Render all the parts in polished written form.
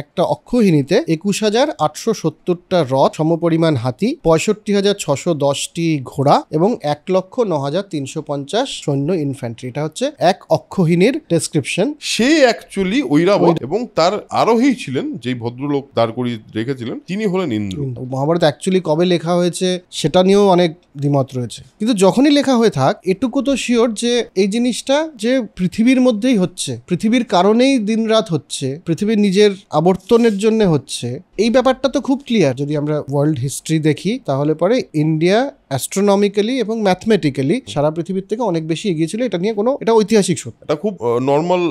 একটা অক্ষৌহিনীতে ২১,৮৭০টা রথ, সমপরিমাণ হাতি, ৬৫,৬১০টি ঘোড়া এবং ১,০৯,৩৫০ সৈন্য ইনফ্যান্ট্রি। এটা হচ্ছে এক অক্ষৌহিনীর ডেসক্রিপশন। সে অ্যাকচুয়ালি ঐরাবত এবং তার আরোহী ছিলেন, যেই ভদ্রলোক দাঁড় করিয়ে রেখেছিলেন তিনি হলেন ইন্দ্র। মহাভারত অ্যাকচুয়ালি কবে লেখা হয়েছে সেটা নিয়েও অনেক দ্বিমত রয়েছে, কিন্তু যখনই লেখা হয়ে থাক এটুকু তো শিওর যে এই জিনিসটা যে পৃথিবীর মধ্যেই হচ্ছে, পৃথিবীর কারণেই দিন রাত হচ্ছে, পৃথিবীর নিজের আবর্তনের জন্য হচ্ছে, এই ব্যাপারটা তো খুব ক্লিয়ার। যদি আমরা ওয়ার্ল্ড হিস্ট্রি দেখি তাহলে পরে ইন্ডিয়া অ্যাস্ট্রোনমিক্যালি এবং ম্যাথমেটিক্যালি সারা পৃথিবীর থেকে অনেক বেশি এগিয়ে ছিল। এটা নিয়ে এটা ঐতিহাসিক সত্য। এটা খুব নর্মাল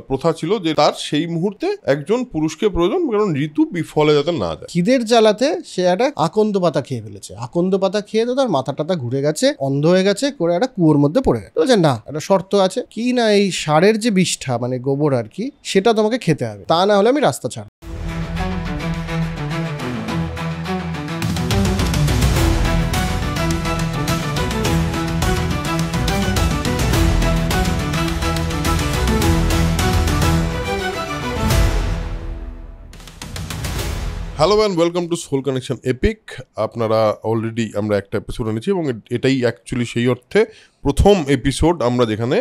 প্রথা ছিল যে তার সেই মুহূর্তে একজন পুরুষকে প্রয়োজন, কারণ ঋতু বিফলে যাতে না যায়। খিদের জ্বালাতে সে একটা আকন্দ পাতা খেয়ে ফেলেছে, আকন্দ পাতা খেয়ে তো তার মাথা টাথা ঘুরে গেছে, অন্ধ হয়ে গেছে, করে একটা কুয়োর মধ্যে পড়ে গেছে। বলছে না, একটা শর্ত আছে কি না, এই ষাঁড়ের যে বিষ্ঠা মানে গোবর আর কি, সেটা তোমাকে খেতে হবে, তা না হলে আমি রাস্তা ছাড়ব। Hello and welcome to Soul Connection Epic. আপনারা অলরেডি আমরা একটা এপিসোড এনেছি এবং এটাই অ্যাকচুয়ালি সেই অর্থে প্রথম এপিসোড আমরা যেখানে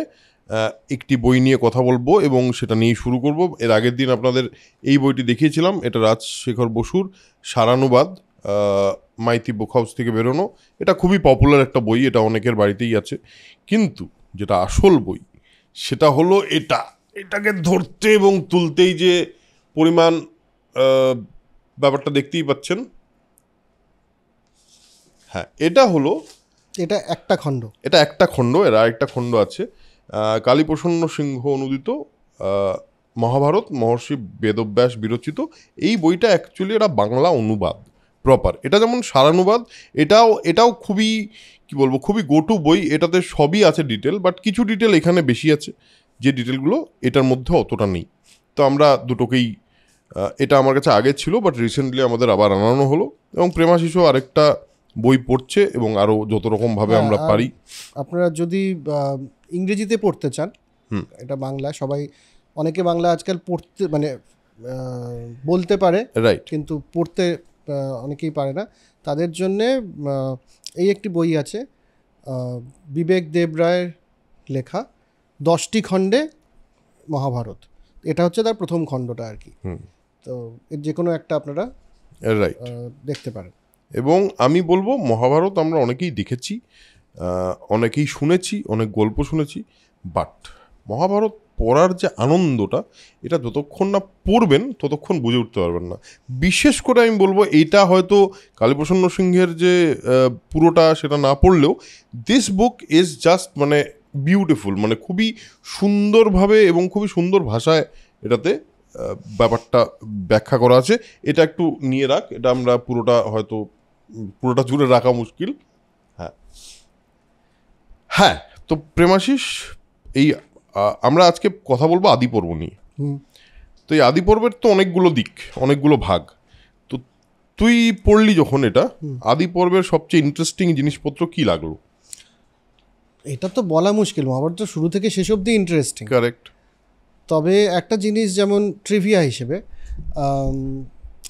একটি বই নিয়ে কথা বলবো এবং সেটা নিয়েই শুরু করব। এর আগের দিন আপনাদের এই বইটি দেখিয়েছিলাম, এটা রাজশেখর বসুর সারানুবাদ, মাইতি বুক হাউস থেকে বেরোনো। এটা খুবই পপুলার একটা বই, এটা অনেকের বাড়িতেই আছে। কিন্তু যেটা আসল বই সেটা হলো এটাকে ধরতে এবং তুলতেই যে পরিমাণ ব্যাপারটা দেখতেই পাচ্ছেন। হ্যাঁ, এটা একটা খণ্ড। এর আরেকটা খণ্ড আছে, কালীপ্রসন্ন সিংহ অনুদিত মহাভারত, মহর্ষি বেদব্যাস বিরচিত। এই বইটা অ্যাকচুয়ালি এটা বাংলা অনুবাদ প্রপার। এটা যেমন সারানুবাদ, এটাও খুবই কি বলবো, খুবই গোটু বই। এটাতে সবই আছে ডিটেল, বাট কিছু ডিটেল এখানে বেশি আছে, যে ডিটেলগুলো এটার মধ্যে অতটা নেই। তো আমরা দুটোকেই, এটা আমার কাছে আগে ছিল বাট রিসেন্টলি আমাদের আবার আনানো হলো, এবং প্রেমাশিসও আরেকটা বই পড়ছে এবং আরও যত রকমভাবে আমরা পারি। আপনারা যদি ইংরেজিতে পড়তে চান, এটা বাংলা, অনেকে বাংলা আজকাল পড়তে মানে বলতে পারে, রাইট, কিন্তু পড়তে অনেকেই পারে না। তাদের জন্যে এই একটি বই আছে, বিবেক দেবরায়ের লেখা 10টি খণ্ডে মহাভারত। এটা হচ্ছে তার প্রথম খণ্ডটা আর কি। তো এর যে কোনো একটা আপনারা দেখতে পারেন। এবং আমি বলবো মহাভারত আমরা অনেকেই দেখেছি, অনেকেই শুনেছি, অনেক গল্প শুনেছি, বাট মহাভারত পড়ার যে আনন্দটা, এটা যতক্ষণ না পড়বেন ততক্ষণ বুঝে উঠতে পারবেন না। বিশেষ করে আমি বলবো এইটা হয়তো কালীপ্রসন্ন সিংহের যে পুরোটা সেটা না পড়লেও দিস বুক ইজ জাস্ট মানে বিউটিফুল, মানে খুবই সুন্দরভাবে এবং খুবই সুন্দর ভাষায় এটাতে ব্যাপারটা ব্যাখ্যা করা আছে। এটা একটু নিয়ে রাখ, এটা আমরা পুরোটা জুড়ে রাখা মুশকিল। হ্যাঁ, তো প্রেমাশিস, এই আমরা আজকে কথা বলবো আদি পর্ব নিয়ে। তো এই আদি পর্বের তো অনেকগুলো দিক, অনেকগুলো ভাগ। তো তুই পড়লি যখন, এটা আদি পর্বের সবচেয়ে ইন্টারেস্টিং জিনিসপত্র কি লাগলো? এটা তো বলা মুশকিল, মহাভারত শুরু থেকে শেষ অবধি ইন্টারেস্টিং। কারেক্ট। তবে একটা জিনিস, যেমন ট্রিভিয়া হিসেবে,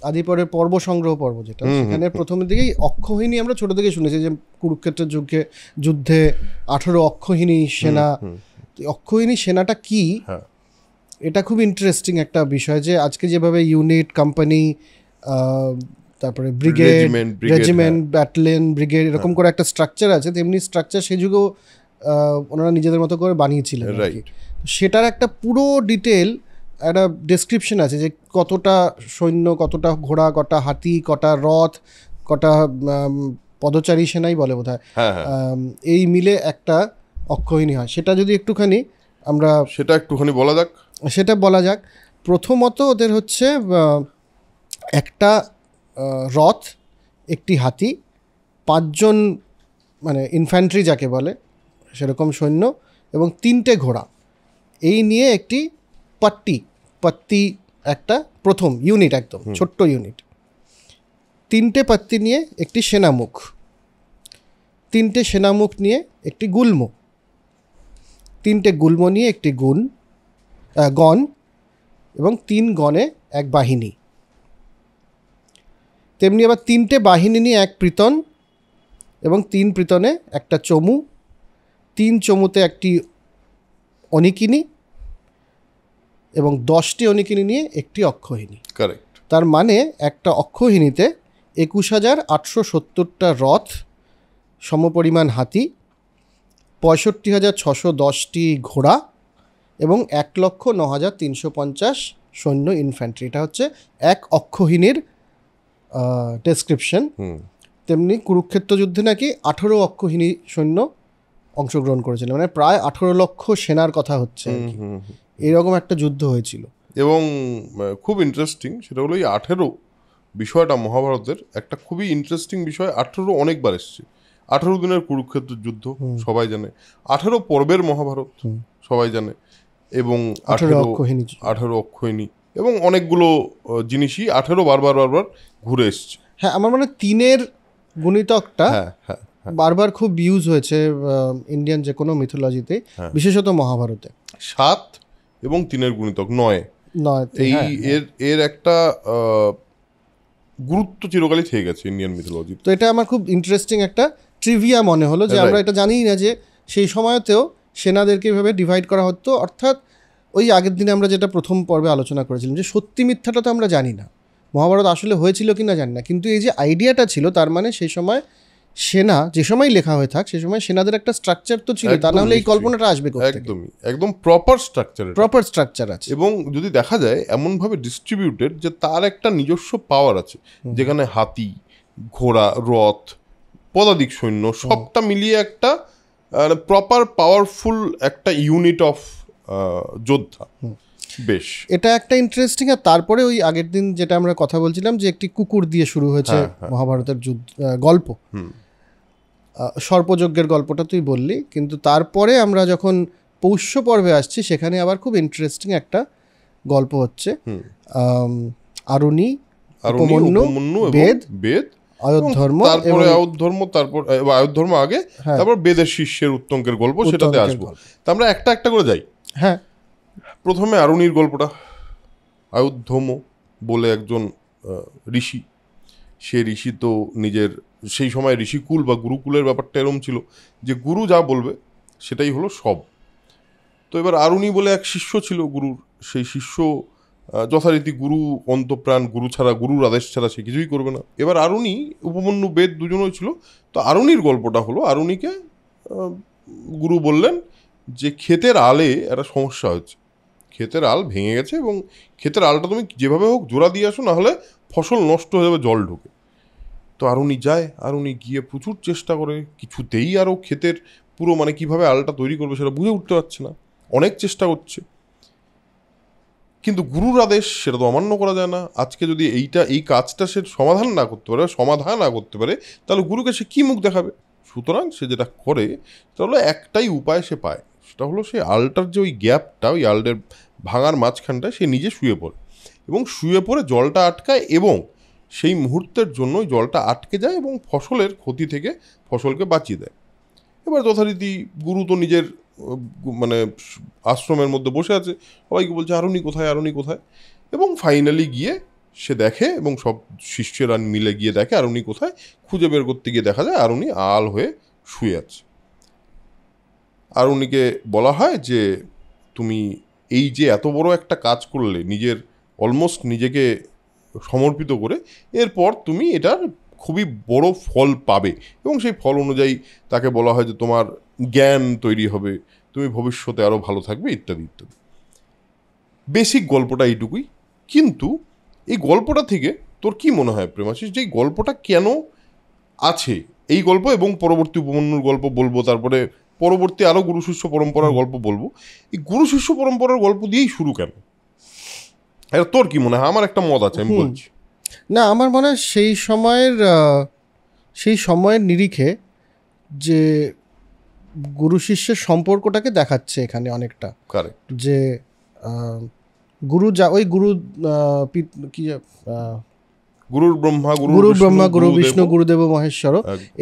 আদিপরের পর্ব সংগ্রহ পর্ব যেটা, সেখানে প্রথমের দিকেই অক্ষৌহিনী আমরা ছোট থেকে শুনেছি, যে কুরুক্ষেত্রের যুদ্ধে 18 অক্ষৌহিনী সেনা। অক্ষৌহিনী সেনাটা কি, এটা খুব ইন্টারেস্টিং একটা বিষয়। যে আজকে যেভাবে ইউনিট, কোম্পানি, তারপরে ব্রিগেড, রেজিমেন্ট, ব্যাটালিয়ন, ব্রিগেড, এরকম করে একটা স্ট্রাকচার আছে, তেমনি স্ট্রাকচার সেই যুগেও ওনারা নিজেদের মতো করে বানিয়েছিলেন। সেটার একটা পুরো ডিটেল একটা ডেসক্রিপশন আছে, যে কতটা সৈন্য, কতটা ঘোড়া, কটা হাতি, কটা রথ, কটা পদচারী সেনাই বলে বোধহয়, এই মিলে একটা অক্ষৌহিনী হয়। সেটা যদি একটুখানি বলা যাক। প্রথমত ওদের হচ্ছে একটা রথ, একটি হাতি, 5 জন মানে ইনফ্যান্ট্রি যাকে বলে সেরকম সৈন্য, এবং 3টে ঘোড়া। এই নিয়ে একটি পাত্তি একটা প্রথম ইউনিট, একদম ছোট্ট ইউনিট। 3টে পাত্তি নিয়ে একটি সেনামুখ, 3টে সেনামুখ নিয়ে একটি গুল্ম, 3টে গুল্ম নিয়ে একটি গণ, এবং 3 গণে এক বাহিনী। তেমনি আবার 3টে বাহিনী নিয়ে এক প্রীতন, এবং 3 প্রীতনে একটা চমু, 3 চমুতে একটি অনিকিনী, এবং 10টি অনিকিনী নিয়ে একটি অক্ষৌহিনী। কারেক্ট। তার মানে একটা অক্ষৌহিনীতে 21,870টা রথ, সমপরিমাণ হাতি, 65,610টি ঘোড়া এবং 1,09,350 সৈন্য ইনফ্যান্ট্রি। এটা হচ্ছে এক অক্ষৌহিনীর ডেসক্রিপশন। তেমনি কুরুক্ষেত্র যুদ্ধে নাকি 18 অক্ষৌহিনী সৈন্য অংশগ্রহণ করেছিল, মানে প্রায় 18 লক্ষ সেনার কথা হচ্ছে। এইরকম একটা যুদ্ধ হয়েছিল। এবং খুব ইন্টারেস্টিং সেটা হলো এই 18 বিষয়টা মহাভারতের একটা খুবই ইন্টারেস্টিং বিষয়। 18 অনেকবার এসছে। 18 দিনের কুরুক্ষেত্র যুদ্ধ সবাই জানে, 18 পর্বের মহাভারত সবাই জানে, এবং 18 অক্ষৌহিনী এবং অনেকগুলো জিনিসই 18 বারবার ঘুরে এসছে। হ্যাঁ, আমার মানে 3-এর গুণিতকটা বারবার খুব ইউজ হয়েছে ইন্ডিয়ান যে কোনো মিথোলজিতে, বিশেষত মহাভারতে। 7 এবং 3-এর গুণিতক 9 এই এর একটা গুরুত্ব চিরকালই থেকে গেছে ইন্ডিয়ান মিথোলজি। তো এটা আমার খুব ইন্টারেস্টিং একটা ট্রিভিয়া মনে হলো যে আমরা এটা জানিই না যে সেই সময়তেও সেনাদেরকে এভাবে ডিভাইড করা হতো। অর্থাৎ ওই আগের দিনে আমরা যেটা প্রথম পর্বে আলোচনা করেছিলাম যে সত্যি মিথ্যাটা তো আমরা জানি না, মহাভারত আসলে হয়েছিল কি না জানি না, কিন্তু এই যে আইডিয়াটা ছিল তার মানে সেই সময় সেনা যে সময় লেখা হয়ে থাক সে সময় সেনাদের একটা স্ট্রাকচার তো ছিল, তা না হলে এই কল্পনাটা আসবে কোথা থেকে? একদম প্রপার স্ট্রাকচার আছে, এবং যদি দেখা যায় এমনভাবে ডিস্ট্রিবিউটেড যে তার একটা নিজস্ব পাওয়ার আছে, যেখানে হাতি, ঘোড়া, রথ, পদাতিক সৈন্য সবটা মিলিয়ে একটা প্রপার পাওয়ারফুল একটা ইউনিট অফ যোদ্ধা। বেশ, এটা একটা ইন্টারেস্টিং। আর তারপরে ওই আগের দিন যেটা আমরা কথা বলছিলাম যে একটি কুকুর দিয়ে শুরু হয়েছে মহাভারতের গল্প, সর্পযজ্ঞের গল্পটা তুই বললি, কিন্তু তারপরে আমরা যখন পৌষ্য পর্বে আসছি সেখানে আবার খুব ইন্টারেস্টিং একটা গল্প হচ্ছে। আরুণি, উপমন্যু, বেদ, আয়োধর্ম, আয়োধর্ম আগে, তারপর বেদের শিষ্যের উত্তঙ্কের গল্প, সেটাতে আসবো। তা আমরা একটা একটা করে যাই। হ্যাঁ, প্রথমে আরুণির গল্পটা। আয়োধর্ম বলে একজন ঋষি, সে ঋষি তো নিজের সেই সময় ঋষিকুল বা গুরুকুলের ব্যাপারটা এরম ছিল যে গুরু যা বলবে সেটাই হলো সব। তো এবার আরুণি বলে এক শিষ্য ছিল গুরুর, সেই শিষ্য যথারীতি গুরু অন্তপ্রাণ, গুরু ছাড়া, গুরুর আদেশ ছাড়া সে কিছুই করবে না। এবার আরুণি, উপমন্যু, বেদ দুজনই ছিল। তো আরুণির গল্পটা হলো, আরুণিকে গুরু বললেন যে ক্ষেতের আলে একটা সমস্যা হচ্ছে, ক্ষেতের আল ভেঙে গেছে এবং ক্ষেতের আলটা তুমি যেভাবে হোক জোড়া দিয়ে আসো, না হলে ফসল নষ্ট হয়ে যাবে জল ঢুকে। তো আরুণি যায়, আরুণি গিয়ে প্রচুর চেষ্টা করে, কিছুতেই আরও ক্ষেতের পুরো মানে কীভাবে আলটা তৈরি করবে সেটা বুঝে উঠতে পারছে না, অনেক চেষ্টা করছে, কিন্তু গুরুর আদেশ সেটা তো অমান্য করা যায় না। আজকে যদি এই কাজটা সে সমাধান না করতে পারে তাহলে গুরুকে সে কী মুখ দেখাবে? সুতরাং সে যেটা করে সেটা হলো একটাই উপায় সে পায়, সেটা হলো সেই আলটার যে ওই গ্যাপটা, ওই আলটার ভাঙার মাঝখানটায় সে নিজে শুয়ে পড়ে এবং শুয়ে পড়ে জলটা আটকায় এবং সেই মুহূর্তের জন্য ওই জলটা আটকে যায় এবং ফসলের ক্ষতি থেকে ফসলকে বাঁচিয়ে দেয়। এবার যথারীতি গুরু তো নিজের মানে আশ্রমের মধ্যে বসে আছে, সবাইকে বলছে আরুণি কোথায়, আরুণি কোথায়, এবং ফাইনালি গিয়ে সে দেখে এবং সব শিষ্যরা মিলে গিয়ে দেখে আরুণি কোথায়। খুঁজে বের করতে গিয়ে দেখা যায় আরুণি আল হয়ে শুয়ে আছে। আরুণিকে বলা হয় যে তুমি এই যে এত বড় একটা কাজ করলে, নিজের অলমোস্ট নিজেকে সমর্পিত করে, এরপর তুমি এটার খুবই বড় ফল পাবে, এবং সেই ফল অনুযায়ী তাকে বলা হয় যে তোমার জ্ঞান তৈরি হবে, তুমি ভবিষ্যতে আরও ভালো থাকবে, ইত্যাদি ইত্যাদি। বেসিক গল্পটা এইটুকুই। কিন্তু এই গল্পটা থেকে তোর কি মনে হয় প্রেমাশিস, যে এই গল্পটা কেন আছে? এই গল্প এবং পরবর্তী উপমন্যুর গল্প বলবো, তারপরে পরবর্তী আরও গুরু শিষ্য পরম্পরার গল্প বলবো। এই গুরু শিষ্য পরম্পরার গল্প দিয়েই শুরু কেন? এটা তোর কি মনে হয়? আমার একটা মত আছে, আমি বলছি। না, আমার মনে হয় সেই সময়ের নিরিখে যে গুরু শিষ্যের সম্পর্কটাকে দেখাচ্ছে এখানে অনেকটা। কারেক্ট। যে গুরু গুরুর ব্রহ্মা, গুরু বিষ্ণু, গুরুদেব মহেশ্বর,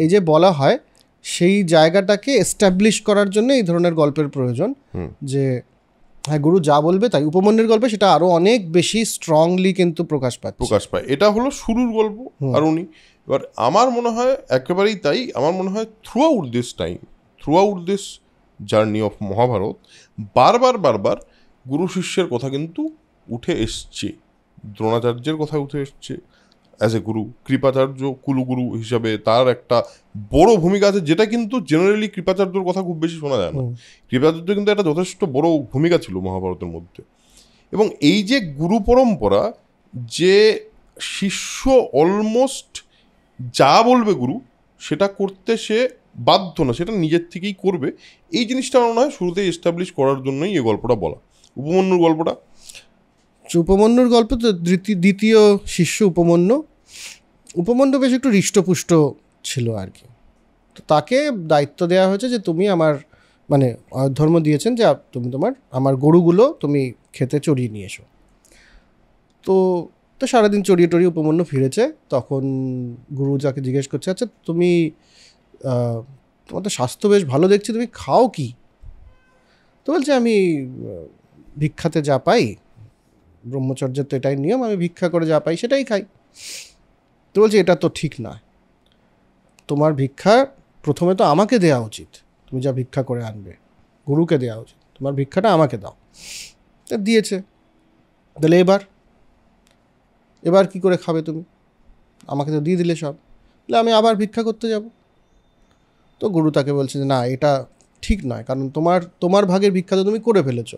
এই যে বলা হয়, সেই জায়গাটাকে এস্টাবলিশ করার জন্য এই ধরনের গল্পের প্রয়োজন। যে হ্যাঁ, গুরু যা বলবে তাই। উপমন্যুর গল্পে সেটা আরো অনেক বেশি স্ট্রংলি কিন্তু প্রকাশ পায়। এটা হলো শুরুর গল্প আর উনি, এবার আমার মনে হয় একেবারেই তাই। আমার মনে হয় throughout this journey of Mahabharat বারবার গুরু শিষ্যের কথা কিন্তু উঠে এসছে। দ্রোণাচার্যের কথা উঠে এসছে অ্যাজ এ গুরু, কৃপাচার্য কুলগুরু হিসাবে তার একটা বড় ভূমিকা আছে, যেটা কিন্তু জেনারেলি কৃপাচার্যর কথা খুব বেশি শোনা যায় না। কৃপাচার্য কিন্তু একটা যথেষ্ট বড় ভূমিকা ছিল মহাভারতের মধ্যে। এবং এই যে গুরু পরম্পরা, যে শিষ্য অলমোস্ট যা বলবে গুরু সেটা করতে সে বাধ্য না, সেটা নিজের থেকেই করবে, এই জিনিসটা আমার মনে হয় শুরুতেই এস্টাবলিশ করার জন্যই এই গল্পটা বলা। উপমন্যুর গল্প তো দ্বিতীয় শিষ্য উপমন্যু বেশ একটু হৃষ্টপুষ্ট ছিল আর কি। তো তাকে দায়িত্ব দেওয়া হয়েছে যে তুমি আমার মানে ধর্ম দিয়েছেন যে তুমি আমার গরুগুলো তুমি খেতে চড়িয়ে নিয়ে এসো। তো সারাদিন চড়িয়ে উপমন্যু ফিরেছে। তখন গুরু যাকে জিজ্ঞেস করছে, আচ্ছা তুমি তোমার তো স্বাস্থ্য বেশ ভালো দেখছি, তুমি খাও কি? তো বলছে আমি ভিক্ষাতে যা পাই, ব্রহ্মচর্যের তো এটাই নিয়ম, আমি ভিক্ষা করে যা পাই সেটাই খাই। তো বলছে এটা তো ঠিক না, তোমার ভিক্ষা প্রথমে তো আমাকে দেওয়া উচিত, তুমি যা ভিক্ষা করে আনবে গুরুকে দেওয়া উচিত, তোমার ভিক্ষাটা আমাকে দাও। দিয়েছে। তাহলে এবার কি করে খাবে তুমি? আমাকে তো দিয়ে দিলে সব, তাহলে আমি আবার ভিক্ষা করতে যাব। তো গুরু তাকে বলছে যে না, এটা ঠিক নয়, কারণ তোমার ভাগের ভিক্ষা তো তুমি করে ফেলেছো।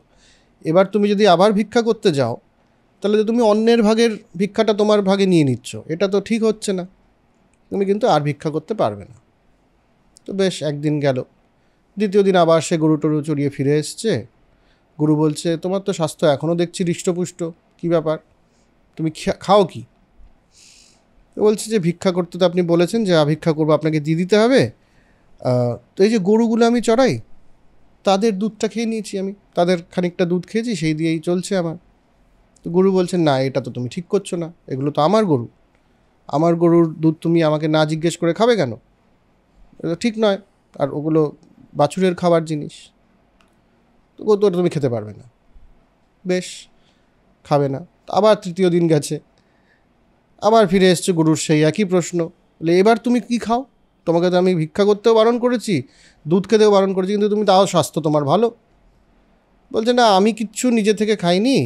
এবার তুমি যদি আবার ভিক্ষা করতে যাও তাহলে তো তুমি অন্যের ভাগের ভিক্ষাটা তোমার ভাগে নিয়ে নিচ্ছ, এটা তো ঠিক হচ্ছে না, তুমি কিন্তু আর ভিক্ষা করতে পারবে না। তো বেশ একদিন গেল, দ্বিতীয় দিন আবার সে গরু টরু চড়িয়ে ফিরে এসছে। গুরু বলছে তোমার তো স্বাস্থ্য এখনও দেখছি হৃষ্টপুষ্ট, কী ব্যাপার, তুমি খাও কি? তো বলছে যে ভিক্ষা করতে তো আপনি বলেছেন যে ভিক্ষা করবো, আপনাকে দিয়ে দিতে হবে। তো এই যে গরুগুলো আমি চড়াই তাদের দুধটা খেয়ে নিয়েছি, আমি তাদের খানিকটা দুধ খেয়েছি, সেই দিয়েই চলছে আমার। তো গুরু বলছেন না, এটা তো তুমি ঠিক করছো না, এগুলো তো আমার গরুর দুধ তুমি আমাকে না জিজ্ঞেস করে খাবে কেন? এটা ঠিক নয়, আর ওগুলো বাছুরের খাবার জিনিস, তো ওটা তুমি খেতে পারবে না। বেশ, খাবে না। আবার তৃতীয় দিন গেছে, আবার ফিরে এসছে গুরুর সেই একই প্রশ্ন, বলে এবার তুমি কি খাও? তোমাকে তো আমি ভিক্ষা করতেও বারণ করেছি, দুধ খেতেও বারণ করেছি, কিন্তু তুমি তাও স্বাস্থ্য তোমার ভালো। বলছে না, আমি কিচ্ছু নিজে থেকে খাইনি,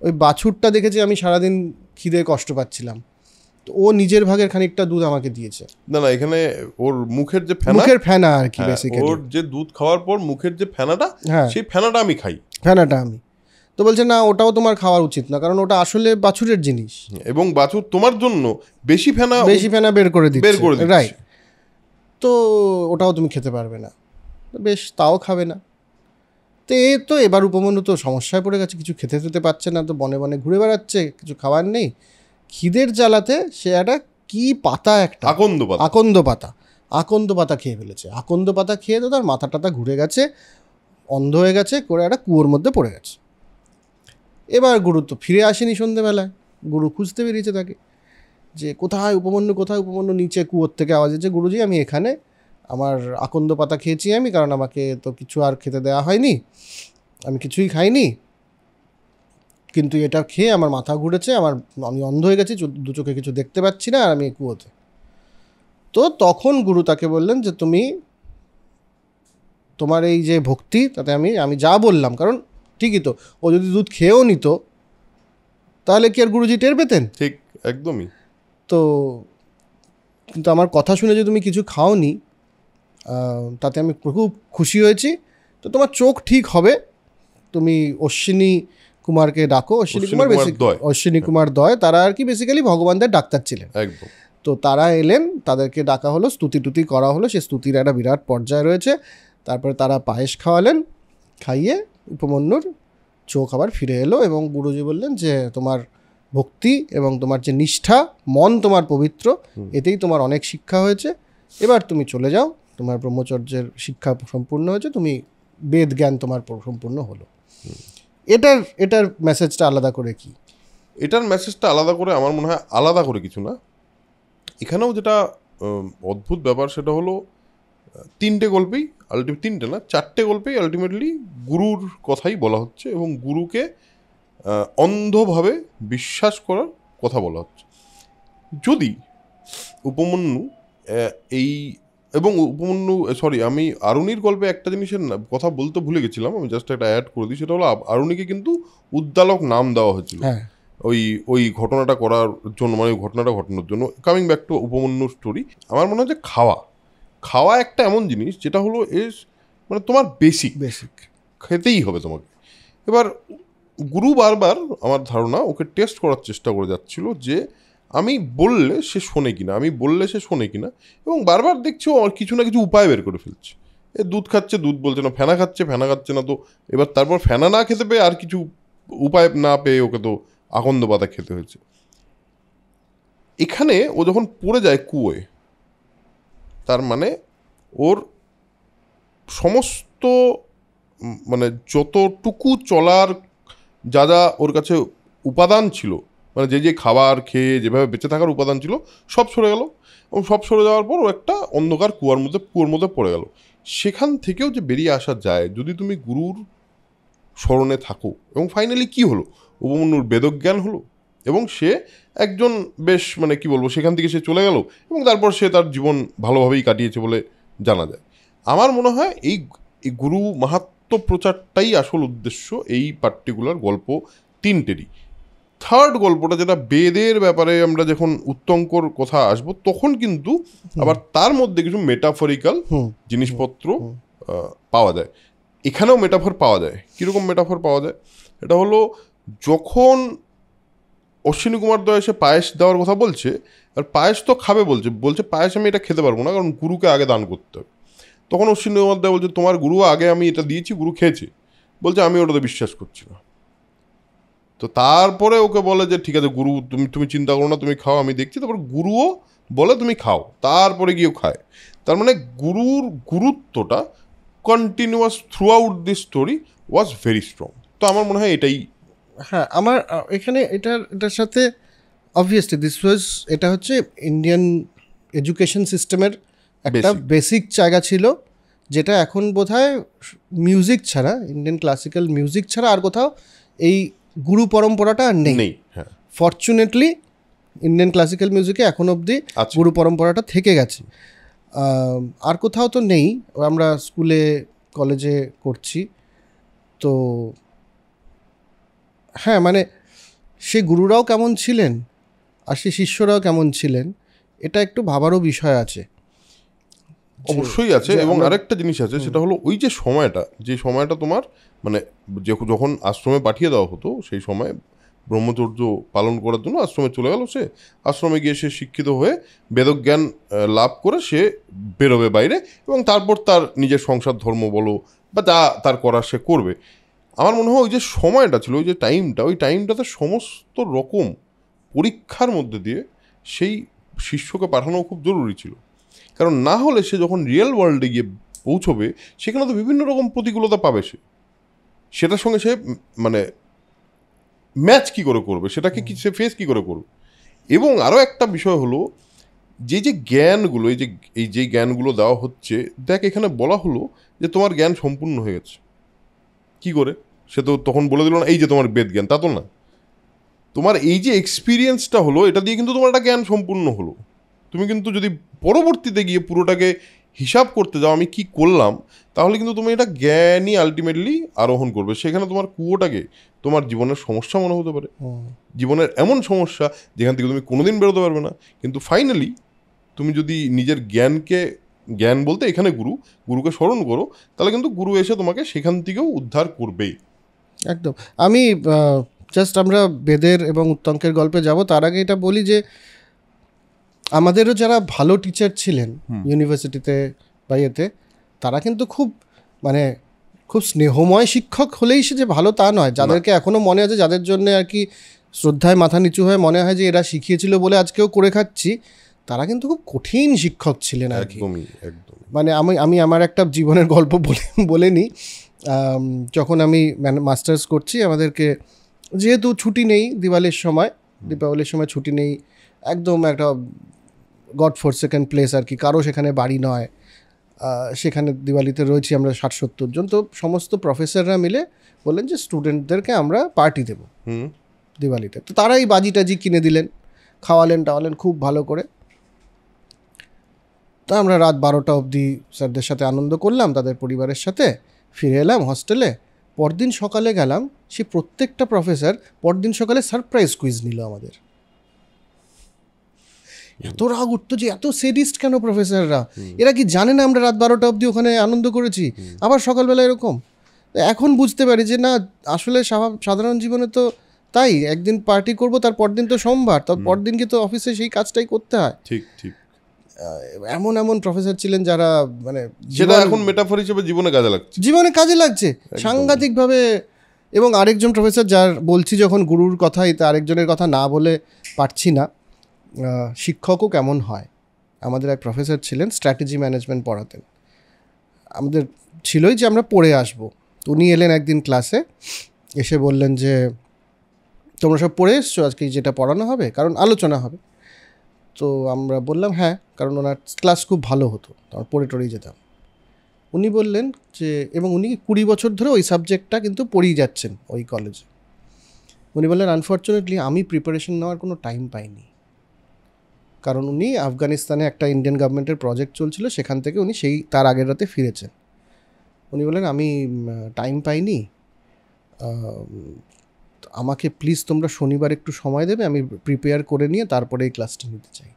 ওই বাছুরটা দেখেছি আমি সারাদিন খিদে কষ্ট পাচ্ছিলাম, তো ও নিজের ভাগের খানিকটা দুধ আমাকে দিয়েছে। না এখানে ওর মুখের যে ফেনা আর কি, বেসিক্যালি ওর যে দুধ খাওয়ার পর মুখের যে ফেনাটা, সেই ফেনাটা আমি খাই, আমি। তো বলছে না, ওটাও তোমার খাওয়া উচিত না, কারণ ওটা আসলে বাছুরের জিনিস, এবং বাছুর তোমার জন্য বেশি ফেনা বের করে দিচ্ছে, রাইট, তো ওটাও তুমি খেতে পারবে না। বেশ, তাও খাবে না। তো এবার উপমন্যু তো সমস্যায় পড়ে গেছে, কিছু খেতে পাচ্ছে না, তো বনে বনে ঘুরে বেড়াচ্ছে, কিছু খাবার নেই। খিদের জ্বালাতে সে একটা কি পাতা, একটা আকন্দ পাতা খেয়ে ফেলেছে। আকন্দ পাতা খেয়ে তো তার মাথা টাথা ঘুরে গেছে, অন্ধ হয়ে গেছে, করে একটা কুয়োর মধ্যে পড়ে গেছে। এবার গুরু তো ফিরে আসেনি সন্ধেবেলায়, গুরু খুঁজতে বেরিয়েছে তাকে, যে কোথায় উপমন্যু। নিচে কুয়োর থেকে আওয়াজ হচ্ছে, গুরুজি আমি এখানে, আমার আকন্দ পাতা খেয়েছি আমি, কারণ আমাকে তো কিছু আর খেতে দেওয়া হয়নি, আমি কিছুই খাইনি, কিন্তু এটা খেয়ে আমার মাথা ঘুরেছে, আমি অন্ধ হয়ে গেছি, দু চোখে কিছু দেখতে পাচ্ছি না, আর আমি কুয়োতে। তো তখন গুরু তাকে বললেন যে তুমি তোমার এই যে ভক্তি, তাতে আমি যা বললাম, কারণ ঠিকই তো, ও যদি দুধ খেয়েও নিত তাহলে কি আর গুরুজি টের পেতেন? ঠিক, একদমই। তো কিন্তু আমার কথা শুনে যে তুমি কিছু খাওনি, তাতে আমি খুব খুশি হয়েছি। তো তোমার চোখ ঠিক হবে, তুমি অশ্বিনী কুমারকে ডাকো। অশ্বিনী কুমার দয়, তারা আর কি বেসিক্যালি ভগবানদের ডাক্তার ছিলেন। একদম। তো তারা এলেন, তাদেরকে ডাকা হলো, স্তুতি টুতি করা হলো, সে স্তুতির একটা বিরাট পর্যায় রয়েছে। তারপরে তারা পায়েস খাওয়ালেন, খাইয়ে উপমন্যুর চোখ আবার ফিরে এলো, এবং গুরুজি বললেন যে তোমার ভক্তি এবং তোমার যে নিষ্ঠা, মন তোমার পবিত্র, এতেই তোমার অনেক শিক্ষা হয়েছে, এবার তুমি চলে যাও, তোমার ব্রহ্মচর্যের শিক্ষা সম্পূর্ণ হয়েছে, তুমি বেদ জ্ঞান তোমার সম্পূর্ণ হলো। এটার মেসেজটা আলাদা করে কি? এটার মেসেজটা আলাদা করে আমার মনে হয় আলাদা করে কিছু না। এখানেও যেটা অদ্ভুত ব্যাপার সেটা হলো তিনটে গল্পেই তিনটে না 4টে গল্পেই আলটিমেটলি গুরুর কথাই বলা হচ্ছে এবং গুরুকে অন্ধভাবে বিশ্বাস করার কথা বলা হচ্ছে। যদি উপমন্যু এই এবং উপমন্যু আমি আরুণির গল্পে একটা জিনিসের কথা বলতে ভুলে গেছিলাম, আমি জাস্ট একটা অ্যাড করে দিই, সেটা হলো আরুণিকে কিন্তু উদ্দালক নাম দেওয়া হয়েছিল ওই ঘটনাটা করার জন্য, মানে ওই ঘটনাটা ঘটানোর জন্য। কামিং ব্যাক টু উপমন্যুর স্টোরি, আমার মনে হয় যে খাওয়া একটা এমন জিনিস যেটা হলো মানে তোমার বেসিক খেতেই হবে তোমাকে। এবার গুরু বারবার আমার ধারণা ওকে টেস্ট করার চেষ্টা করে যাচ্ছিল যে আমি বললে সে শোনে কিনা, এবং বারবার দেখছি ও কিছু না কিছু উপায় বের করে ফেলছে। দুধ খাচ্ছে, দুধ বলছে না, ফেনা খাচ্ছে না, তো এবার তারপর ফেনা না খেতে পেয়ে আর কিছু উপায় না পেয়ে ওকে তো আকন্দ পাতা খেতে হয়েছে। এখানে ও যখন পড়ে যায় কুয়োয়, তার মানে ওর সমস্ত মানে যতটুকু চলার যা ওর কাছে উপাদান ছিল, মানে যে খাবার খেয়ে যেভাবে বেঁচে থাকার উপাদান ছিল, সব সরে গেল। এবং সব সরে যাওয়ার পর ও একটা অন্ধকার কুয়োর মধ্যে পড়ে গেল। সেখান থেকেও যে বেরিয়ে আসা যায় যদি তুমি গুরুর স্মরণে থাকো। এবং ফাইনালি কি হলো, উপমন্যুর বেদজ্ঞান হলো এবং সে একজন বেশ মানে কি বলবো, সেখান থেকে সে চলে গেল এবং তারপর সে তার জীবন ভালোভাবেই কাটিয়েছে বলে জানা যায়। আমার মনে হয় এই গুরু মাহাত্ম্য প্রচারটাই আসল উদ্দেশ্য এই পার্টিকুলার গল্প তিনটেরই। থার্ড গল্পটা যেটা বেদের ব্যাপারে, আমরা যখন উত্তঙ্কর কথা আসবো তখন কিন্তু আবার তার মধ্যে কিছু মেটাফরিক্যাল জিনিসপত্র পাওয়া যায়। এখানেও মেটাফর পাওয়া যায়। কীরকম মেটাফর পাওয়া যায়? এটা হলো যখন অশ্বিনী কুমার দা এসে পায়েস দেওয়ার কথা বলছে, আর পায়েস তো খাবে বলছে পায়েস আমি এটা খেতে পারবো না, কারণ গুরুকে আগে দান করতে হবে। তখন অশ্বিনী কুমার দা বলছে তোমার গুরু আগে আমি এটা দিয়েছি, গুরু খেয়েছে। বলছে আমি ওটাতে বিশ্বাস করছি না। তো তারপরে ওকে বলে যে ঠিক আছে গুরু তুমি চিন্তা করো না, তুমি খাও, আমি দেখছি। তারপর গুরুও বলে তুমি খাও, তারপরে গিয়েও খায়। তার মানে গুরুর গুরুত্বটা continuous through out this story was very strong. তো আমার মনে হয় এটাই। হ্যাঁ, আমার এখানে এটার সাথে অবভিয়াসলি এটা হচ্ছে ইন্ডিয়ান এডুকেশন সিস্টেমের একটা বেসিক জায়গা ছিল, যেটা এখন বোধহয় মিউজিক ছাড়া, ইন্ডিয়ান ক্লাসিক্যাল মিউজিক ছাড়া আর কোথাও এই গুরু পরম্পরাটা নেই। ফরচুনেটলি ইন্ডিয়ান ক্লাসিক্যাল মিউজিকে এখন অবধি গুরু পরম্পরাটা থেকে গেছে, আর কোথাও তো নেই। আমরা স্কুলে কলেজে করছি তো। হ্যাঁ, মানে সে গুরুরাও কেমন ছিলেন আর সে শিষ্যরাও কেমন ছিলেন, এটা একটু ভাবারও বিষয় আছে। অবশ্যই আছে। এবং আরেকটা জিনিস আছে, সেটা হলো ওই যে সময়টা তোমার মানে যখন আশ্রমে পাঠিয়ে দেওয়া হতো, সেই সময় ব্রহ্মচর্য পালন করার জন্য আশ্রমে চলে গেল। সে আশ্রমে গিয়ে সে শিক্ষিত হয়ে বেদজ্ঞান লাভ করে সে বেরোবে বাইরে, এবং তারপর তার নিজের সংসার ধর্ম বলো বা যা তার করার সে করবে। আমার মনে হয় ওই যে সময়টা ছিল, ওই যে ওই টাইমটাতে সমস্ত রকম পরীক্ষার মধ্যে দিয়ে সেই শিষ্যকে পাঠানো খুব জরুরি ছিল। কারণ না হলে সে যখন রিয়েল ওয়ার্ল্ডে গিয়ে পৌঁছবে, সেখানে তো বিভিন্ন রকম প্রতিকূলতা পাবে। সেটার সঙ্গে সে মানে ম্যাচ কী করে করবে, সেটাকে সে ফেস কী করে করবে। এবং আরও একটা বিষয় হলো যে জ্ঞানগুলো, এই যে জ্ঞানগুলো দেওয়া হচ্ছে, দেখ এখানে বলা হলো যে তোমার জ্ঞান সম্পূর্ণ হয়ে গেছে। কি করে? সে তো তখন বলে দিল না এই যে তোমার বেদ জ্ঞান, তা তো না। তোমার এই যে এক্সপিরিয়েন্সটা হলো, এটা দিয়ে কিন্তু তোমার একটা জ্ঞান সম্পূর্ণ হলো। তুমি কিন্তু যদি পরবর্তীতে গিয়ে পুরোটাকে হিসাব করতে যাও আমি কি করলাম, তাহলে কিন্তু তুমি এটা জ্ঞানই আলটিমেটলি আরোহণ করবে। সেখানে তোমার কুয়োটাকে তোমার জীবনের সমস্যা মনে হতে পারে, জীবনের এমন সমস্যা যেখান থেকে তুমি কোনোদিন বেরোতে পারবে না। কিন্তু ফাইনালি তুমি যদি নিজের জ্ঞান বলতে এখানে গুরুকে স্মরণ করো, তাহলে কিন্তু গুরু এসে তোমাকে সেখান থেকেও উদ্ধার করবেই। একদম। আমি জাস্ট আমরা বেদের এবং উত্তঙ্কের গল্পে যাব, তার আগে এটা বলি যে আমাদেরও যারা ভালো টিচার ছিলেন ইউনিভার্সিটিতে বা ইয়েতে, তারা কিন্তু খুব স্নেহময় শিক্ষক হলেই সে যে ভালো তা নয়। যাদেরকে এখনও মনে আছে, যাদের জন্য আর কি শ্রদ্ধায় মাথা নিচু হয়ে মনে হয় যে এরা শিখিয়েছিল বলে আজকেও করে খাচ্ছি, তারা কিন্তু খুব কঠিন শিক্ষক ছিলেন আর কি। মানে আমি আমার একটা জীবনের গল্প বলে নিই। যখন আমি মাস্টার্স করছি, আমাদেরকে যেহেতু ছুটি নেই, দীপাবলির সময় ছুটি নেই, একদম একটা গড ফরসেকেন প্লেস আর কি, কারো সেখানে বাড়ি নয়। সেখানে দিওয়ালিতে রয়েছি আমরা 60-70 জন। তো সমস্ত প্রফেসররা মিলে বললেন যে স্টুডেন্টদেরকে আমরা পার্টি দেবো দিওয়ালিতে। তো তারাই বাজি টাজি কিনে দিলেন, খাওয়ালেন টাওয়ালেন খুব ভালো করে। তো আমরা রাত 12টা অবধি স্যারদের সাথে আনন্দ করলাম, তাদের পরিবারের সাথে ফিরে এলাম হস্টেলে। পরদিন সকালে গেলাম, সে প্রত্যেকটা প্রফেসর পরদিন সকালে সারপ্রাইজ কুইজ নিল আমাদের। এত রাগ উঠতো যে এত সেডিস্ট কেন প্রফেসররা, এরা কি জানে না আমরা রাত 12টা অবধি ওখানে আনন্দ করেছি, আবার সকালবেলা এরকম। এখন বুঝতে পারি যে না, আসলে সাধারণ জীবনে তো তাই, একদিন পার্টি করব, তার পরদিন তো সোমবার, তার পরদিনকে তো অফিসে সেই কাজটাই করতে হয়। ঠিক ঠিক। এমন এমন প্রফেসর ছিলেন যারা মানে যেটা এখন মেটাফর হিসেবে জীবনে কাজে লাগছে সাংঘাতিকভাবে। এবং আরেকজন প্রফেসর, যার বলছি যখন গুরুর কথাই, তা আরেকজনের কথা না বলে পারছি না। শিক্ষকও কেমন হয়, আমাদের এক প্রফেসর ছিলেন, স্ট্র্যাটেজি ম্যানেজমেন্ট পড়াতেন। আমাদের ছিলই যে আমরা পড়ে আসবো। উনি এলেন একদিন ক্লাসে, এসে বললেন যে তোমরা সব পড়ে এসছো, আজকে যেটা পড়ানো হবে, কারণ আলোচনা হবে। তো আমরা বললাম হ্যাঁ, কারণ ওনার ক্লাস খুব ভালো হতো, আমরা পড়ে টড়েই যেতাম। উনি বললেন যে, এবং উনি 20 বছর ধরে ওই সাবজেক্টটা কিন্তু পড়িয়ে যাচ্ছেন ওই কলেজে। উনি বললেন আনফর্চুনেটলি আমি প্রিপারেশন নেওয়ার কোনো টাইম পাইনি, কারণ উনি আফগানিস্তানে একটা ইন্ডিয়ান গভর্নমেন্টের প্রজেক্ট চলছিল, সেখান থেকে উনি তার আগের রাতে ফিরেছেন। উনি বললেন আমি টাইম পাইনি, আমাকে প্লিজ তোমরা শনিবার একটু সময় দেবে, আমি প্রিপেয়ার করে নিয়ে তারপরে এই ক্লাসটা নিতে চাই।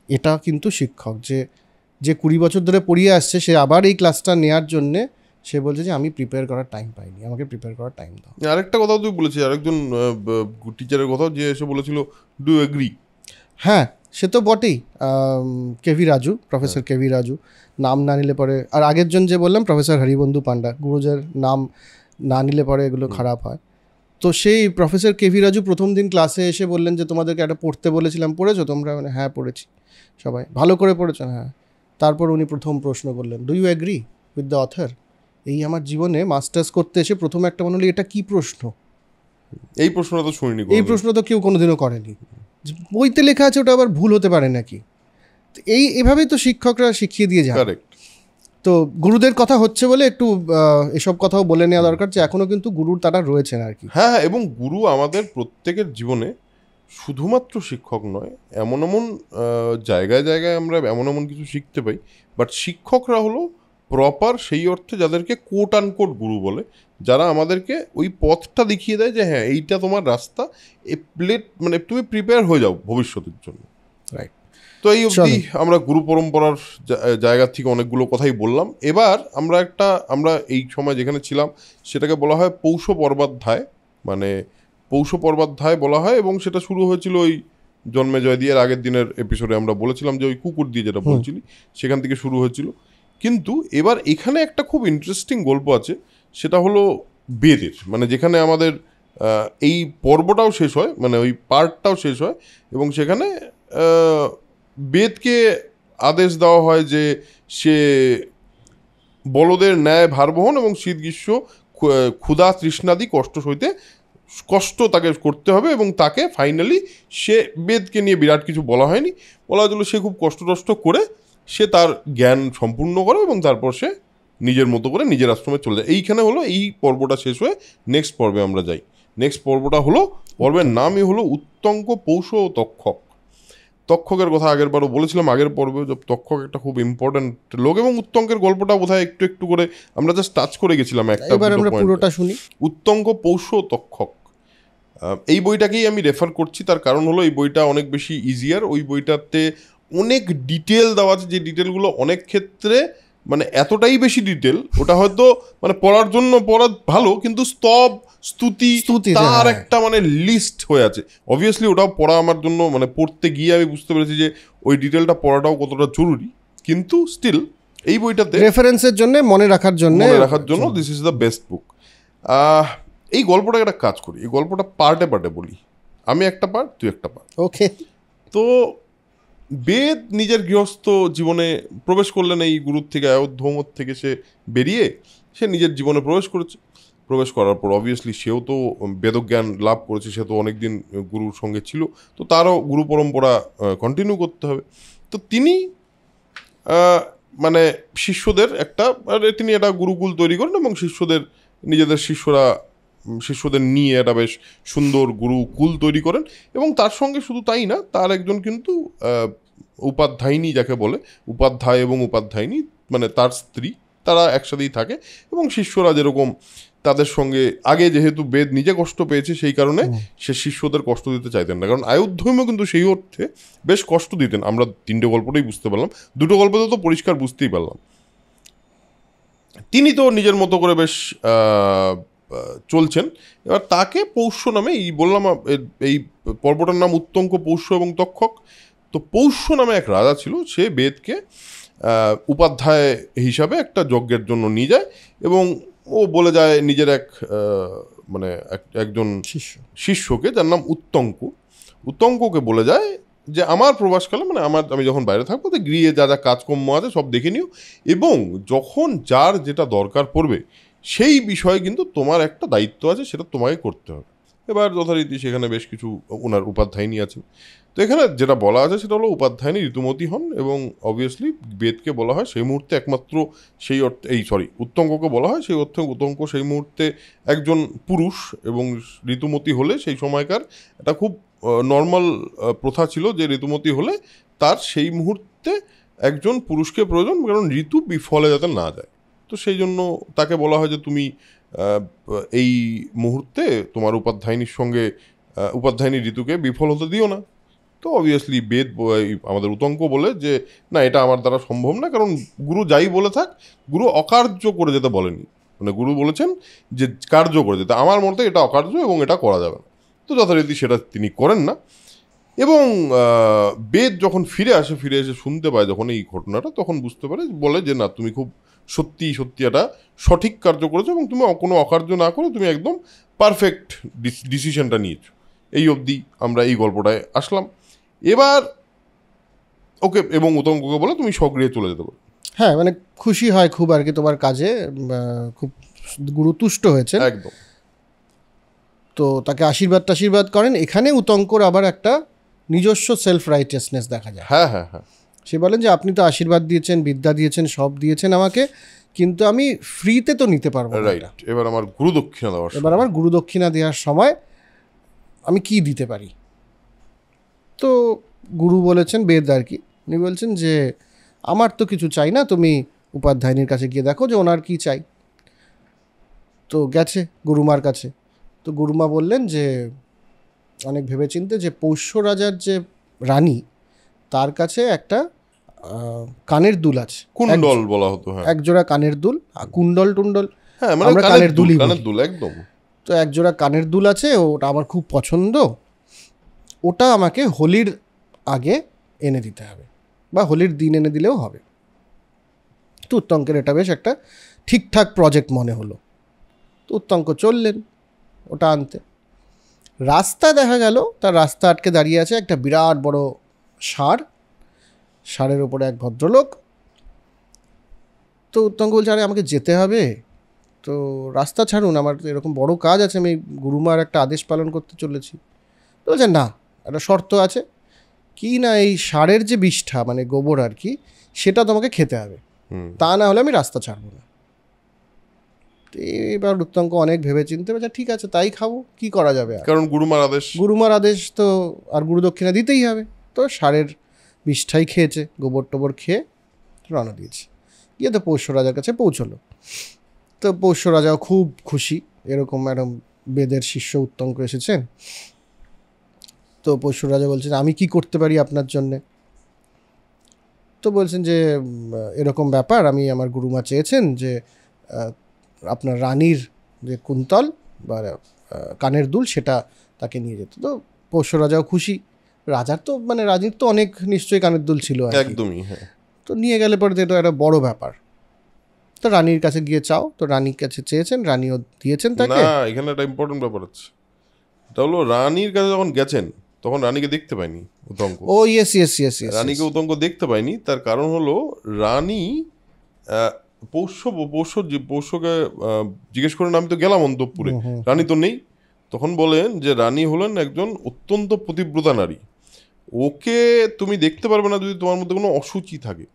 এটা কিন্তু শিক্ষক, যে 20 বছর ধরে পড়িয়ে আসছে, সে আবার এই ক্লাসটা নেওয়ার জন্যে সে বলছে যে আমি প্রিপেয়ার করার টাইম পাইনি, আমাকে প্রিপেয়ার করার টাইম দাও। আরেকটা কথাও তুই বলেছিস, আরেকজন টিচারের কথা, যে এসে বলেছিল ডু এগ্রি। হ্যাঁ, সে তো বটেই, K V Raju, professor K V Raju, নাম না নিলে পরে। আর আগের জন যে বললাম প্রফেসর হরিবন্ধু পান্ডা, গুরুজের নাম না নিলে পরে এগুলো খারাপ হয়। তো সেই প্রফেসর কেভি রাজু প্রথম দিন ক্লাসে এসে বললেন যে তোমাদেরকে একটা পড়তে বলেছিলাম, পড়েছো তোমরা? মানে হ্যাঁ পড়েছি। সবাই ভালো করে পড়েছো? হ্যাঁ। তারপর উনি প্রথম প্রশ্ন করলেন, do you agree with the author? এই আমার জীবনে মাস্টার্স করতে এসে প্রথম একটা মনে হলো, এটা কি প্রশ্ন? এই প্রশ্নটা তো শুনিনি, এই প্রশ্ন তো কেউ কোনোদিনও করেনি। বইতে লেখা আছে, ওটা আবার ভুল হতে পারে নাকি? এভাবেই তো শিক্ষকরা শিখিয়ে দিয়ে যায়। তো গুরুদের কথা হচ্ছে বলে একটু এসব কথাও বলে নেওয়া দরকার, যে এখনো কিন্তু গুরুর তারা রয়েছেন আর কি। হ্যাঁ, এবং গুরু আমাদের প্রত্যেকের জীবনে শুধুমাত্র শিক্ষক নয়, এমন এমন জায়গায় জায়গায় আমরা এমন এমন কিছু শিখতে পাই। বাট শিক্ষকরা হলো প্রপার সেই অর্থে যাদেরকে কোট আনকোট গুরু বলে, যারা আমাদেরকে ওই পথটা দেখিয়ে দেয় যে হ্যাঁ এইটা তোমার রাস্তা, মানে তুমি প্রিপেয়ার হয়ে যাও ভবিষ্যতের জন্য। রাইট। তো এই অবধি আমরা গুরু পরম্পরার জায়গা থেকে অনেকগুলো কথাই বললাম। এবার আমরা এই সময় যেখানে ছিলাম সেটাকে বলা হয় পৌষ পর্বাধ্যায়, মানে পৌষ পর্বাধ্যায় বলা হয়, এবং সেটা শুরু হয়েছিল ওই জন্মেজয় দিয়ে আগের দিনের এপিসোডে আমরা বলেছিলাম যে ওই কুকুর দিয়ে যেটা বলছিলি সেখান থেকে শুরু হয়েছিল। কিন্তু এবার এখানে একটা খুব ইন্টারেস্টিং গল্প আছে, সেটা হলো বেদের, মানে যেখানে আমাদের এই পর্বটাও শেষ হয়, মানে ওই পার্টটাও শেষ হয়, এবং সেখানে বেদকে আদেশ দেওয়া হয় যে সে বলদের ন্যায় ভারবহন এবং শীত গ্রীষ্ম ক্ষুধা তৃষ্ণাদি কষ্ট তাকে করতে হবে, এবং তাকে ফাইনালি সে বেদকে নিয়ে বিরাট কিছু বলা হয়নি, বলা হয়েছিল সে খুব কষ্ট করে সে তার জ্ঞান সম্পূর্ণ করে এবং তারপর সে নিজের মতো করে নিজের আশ্রমে চলে যায়। এইখানে হলো এই পর্বটা শেষ হয়ে নেক্সট পর্বে আমরা যাই। নেক্সট পর্বটা হলো, পর্বের নামই হলো উত্তঙ্ক, পৌষ ও তক্ষক। তক্ষকের কথা আগেরবারও বলেছিলাম আগের পর্বে, যে তক্ষক একটা খুব ইম্পর্টেন্ট লোক, এবং উত্তঙ্কের গল্পটা বোধহয় একটু একটু করে আমরা জাস্ট টাচ করে গেছিলাম একটা পুরোটা শুনি। উত্তঙ্ক, পৌষ ও তক্ষক, এই বইটাকেই আমি রেফার করছি। তার কারণ হলো এই বইটা অনেক বেশি ইজিয়ার। ওই বইটাতে অনেক ডিটেল দেওয়া আছে, যে ডিটেলগুলো অনেক ক্ষেত্রে মানে এতটাই বেশি ডিটেল, ওটা হয়তো মানে পড়ার জন্য পড়া ভালো, কিন্তু স্তুতি তার একটা মানে লিস্ট হয়ে আছে। অবভিয়াসলি ওটাও পড়া আমার জন্য, মানে পড়তে গিয়ে আমি বুঝতে পেরেছি যে ওই ডিটেলটা পড়াটাও কতটা জরুরি, কিন্তু স্টিল এই বইটাতে রেফারেন্সের জন্য, মনে রাখার জন্য দিস ইজ দ্য বেস্ট বুক। এই গল্পটা একটা কাজ করি, এই গল্পটা পার্টে বলি, আমি একটা পার্ট, তুই একটা পার্ট। ওকে। তো বেদ নিজের গৃহস্থ জীবনে প্রবেশ করলেন, এই গুরুর থেকে আয়োধ্যমত থেকে সে বেরিয়ে সে নিজের জীবনে প্রবেশ করার পর অবভিয়াসলি সেও তো বেদজ্ঞান লাভ করেছে, সে তো অনেকদিন গুরুর সঙ্গে ছিল, তো তারও গুরু পরম্পরা কন্টিনিউ করতে হবে। তো তিনি মানে শিষ্যদের একটা, তিনি একটা গুরুকুল তৈরি করেন এবং নিজেদের শিষ্যদের নিয়ে একটা বেশ সুন্দর গুরুকুল তৈরি করেন। এবং তার সঙ্গে শুধু তাই না, তার একজন কিন্তু উপাধ্যায়িনী যাকে বলে, উপাধ্যায় এবং উপাধ্যায়িনী মানে তার স্ত্রী, তারা একসাথেই থাকে। এবং শিষ্যরা যেরকম তাদের সঙ্গে আগে যেহেতু বেদ নিজে কষ্ট পেয়েছে, সেই কারণে সে শিষ্যদের কষ্ট দিতে চাইতেন না। কারণ আয়ুধর্মও কিন্তু সেই অর্থে বেশ কষ্ট দিতেন, আমরা 3টে গল্পটাই বুঝতে পারলাম, 2টো গল্পতে তো পরিষ্কার বুঝতেই পারলাম। তিনি তো নিজের মতো করে বেশ চলছেন। এবার তাকে পৌষ্য নামে, বললাম এই পর্বটার নাম উত্তঙ্ক, পৌষ্য এবং তক্ষক। তো পৌষ্য নামে এক রাজা ছিল, সে বেদকে উপাধ্যায় হিসাবে একটা যজ্ঞের জন্য নিয়ে যায় এবং ও বলে যায় নিজের মানে একজন শিষ্যকে, যার নাম উত্তঙ্ককে বলে যায় যে আমার প্রবাসকালে, মানে আমি যখন বাইরে থাকবো, তো গৃহে যা যা কাজকর্ম আছে সব দেখে নিও, এবং যখন যার যেটা দরকার পড়বে সেই বিষয়ে কিন্তু তোমার একটা দায়িত্ব আছে, সেটা তোমাকে করতে হবে। এবার যথারীতি সেখানে বেশ কিছু ওনার উপাধ্যায়িনী আছেন। তো এখানে যেটা বলা আছে সেটা হলো উপাধ্যায়িনী ঋতুমতী হন, এবং অবভিয়াসলি বেদকে বলা হয় সেই মুহূর্তে একমাত্র সেই অর্থে, উত্তঙ্ককে বলা হয় সেই অর্থে, উত্তঙ্ক সেই মুহূর্তে একজন পুরুষ, এবং ঋতুমতী হলে সেই সময়কার একটা খুব নর্মাল প্রথা ছিল যে ঋতুমতী হলে তার সেই মুহূর্তে একজন পুরুষকে প্রয়োজন, কারণ ঋতু বিফলে যাতে না যায়। তো সেই জন্য তাকে বলা হয় যে তুমি এই মুহূর্তে তোমার উপাধ্যায়িনী ঋতুকে বিফল হতে দিও না। তো অবভিয়াসলি বেদ, আমাদের উত্তঙ্ক বলে যে না, এটা আমার দ্বারা সম্ভব না, কারণ গুরু যাই বলে থাক, গুরু অকার্য করে যেতে বলেনি, মানে গুরু বলেছেন যে কার্য করে যেতে। আমার মতে এটা অকার্য এবং এটা করা যাবে না। তো যথারীতি সেটা তিনি করেন না। এবং বেদ যখন ফিরে এসে শুনতে পায় যখন এই ঘটনাটা, তখন বুঝতে পারে, বলে যে না, তুমি খুব সত্যি একটা সঠিক কার্য করেছো, এবং তুমি কোনো অকার্য না করে তুমি একদম পারফেক্ট ডিসিশনটা নিয়েছো। এই অবধি আমরা এই গল্পটায় আসলাম। এবার ওকে, এবং উত্তঙ্ককে বলে তুমি স্বগৃহে চলে যেতে পারো। হ্যাঁ, মানে খুশি হয় খুব আর কি তোমার কাজে, খুব গুরু তুষ্ট হয়েছে একদম। তো তাকে আশীর্বাদ করেন। এখানে উত্তঙ্কর আবার একটা নিজস্ব সেলফ রাইটিয়াসনেস দেখা যায়। হ্যাঁ হ্যাঁ হ্যাঁ, সে বলেন যে আপনি তো আশীর্বাদ দিয়েছেন, বিদ্যা দিয়েছেন, সব দিয়েছেন আমাকে, কিন্তু আমি ফ্রিতে তো নিতে পারবো না। এবার আমার গুরুদক্ষিণা দেওয়ার সময় আমি কি দিতে পারি? তো গুরু বলেছেন, বেদ আর কি, উনি বলছেন যে আমার তো কিছু চাই না, তুমি উপাধ্যায়িনীর কাছে গিয়ে দেখো যে ওনার কি চাই। তো গেছে গুরুমার কাছে। তো গুরুমা বললেন যে অনেক ভেবেচিন্তে যে পৌষ্য রাজার যে রানী, তার কাছে একটা কানের দুল আছে, কুণ্ডল বলা হতো, একজোড়া কানের দুল, কুণ্ডল টুণ্ডল, আমরা কানের দুল একদম। তো একজোড়া কানের দুল আছে, ওটা আমার খুব পছন্দ, ওটা আমাকে হোলির আগে এনে দিতে হবে, বা হোলির দিন এনে দিলেও হবে। তো উত্তঙ্কের এটা বেশ একটা ঠিকঠাক প্রজেক্ট মনে হলো। তো উত্তঙ্ক চললেন ওটা আনতে। রাস্তা দেখা গেল, তার রাস্তা আটকে দাঁড়িয়ে আছে একটা বিরাট বড় ষাঁড়ের ওপরে এক ভদ্রলোক। তো উত্তঙ্ক বলছে, আরে আমাকে যেতে হবে, তো রাস্তা ছাড়ুন, আমার তো এরকম বড় কাজ আছে, আমি গুরুমার একটা আদেশ পালন করতে চলেছি। তো বলছে না, একটা শর্ত আছে, কি না এই ষাঁড়ের যে বিষ্ঠা মানে গোবর আর কি, সেটা তোমাকে খেতে হবে, তা না হলে আমি রাস্তা ছাড়বো না। এবার উত্তঙ্ক অনেক ভেবে চিনতে বলছে ঠিক আছে, তাই খাবো, কি করা যাবে, কারণ গুরুমার আদেশ তো, আর গুরুদক্ষিণা দিতেই হবে। তো ষাঁড়ের বিষ্ঠাই খেয়েছে, গোবর টোবর খেয়ে রওনা দিয়েছে। গিয়ে তো পৌষ্য রাজার কাছে পৌঁছলো। তো পৌষ্য রাজাও খুব খুশি, এরকম বেদের শিষ্য উত্তঙ্ক এসেছেন। তো পৌষ্য রাজা বলছেন, আমি কি করতে পারি আপনার জন্যে? তো বলছেন যে এরকম ব্যাপার, আমি আমার গুরুমা চেয়েছেন যে আপনার রানীর যে কুন্তল বা কানের দুল, সেটা তাকে নিয়ে যেত। তো পৌষ্য রাজাও খুশি, রাজার তো মানে রানীর তো অনেক নিশ্চয়ই কানের দুল ছিল একদমই, হ্যাঁ। তো নিয়ে গেলে পরে এটা একটা বড় ব্যাপার। তো রানীর কাছে গিয়ে চাও, তো রানীর কাছে চেয়েছেন, রানীও দিয়েছেন তাকে। না, এখানে একটা ইম্পর্টেন্ট ব্যাপার আছে, এটা হলো রানীর কাছে যখন গেছেন তখন রানীকে দেখতে পায়নি উত্তঙ্ক। ও ইয়েস, রানীকে উত্তঙ্ক দেখতে পায়নি। তার কারণ হলো রানী পৌষ্যকে জিজ্ঞেস করেন, আমি তো গেলাম অন্তঃপুরে, রানী তো নেই। তখন বলেন যে রানী হলেন একজন অত্যন্ত পতিব্রতা নারী, ওকে তুমি দেখতে পারবে না যদি তোমার মধ্যে কোনো অসুচি থাকে।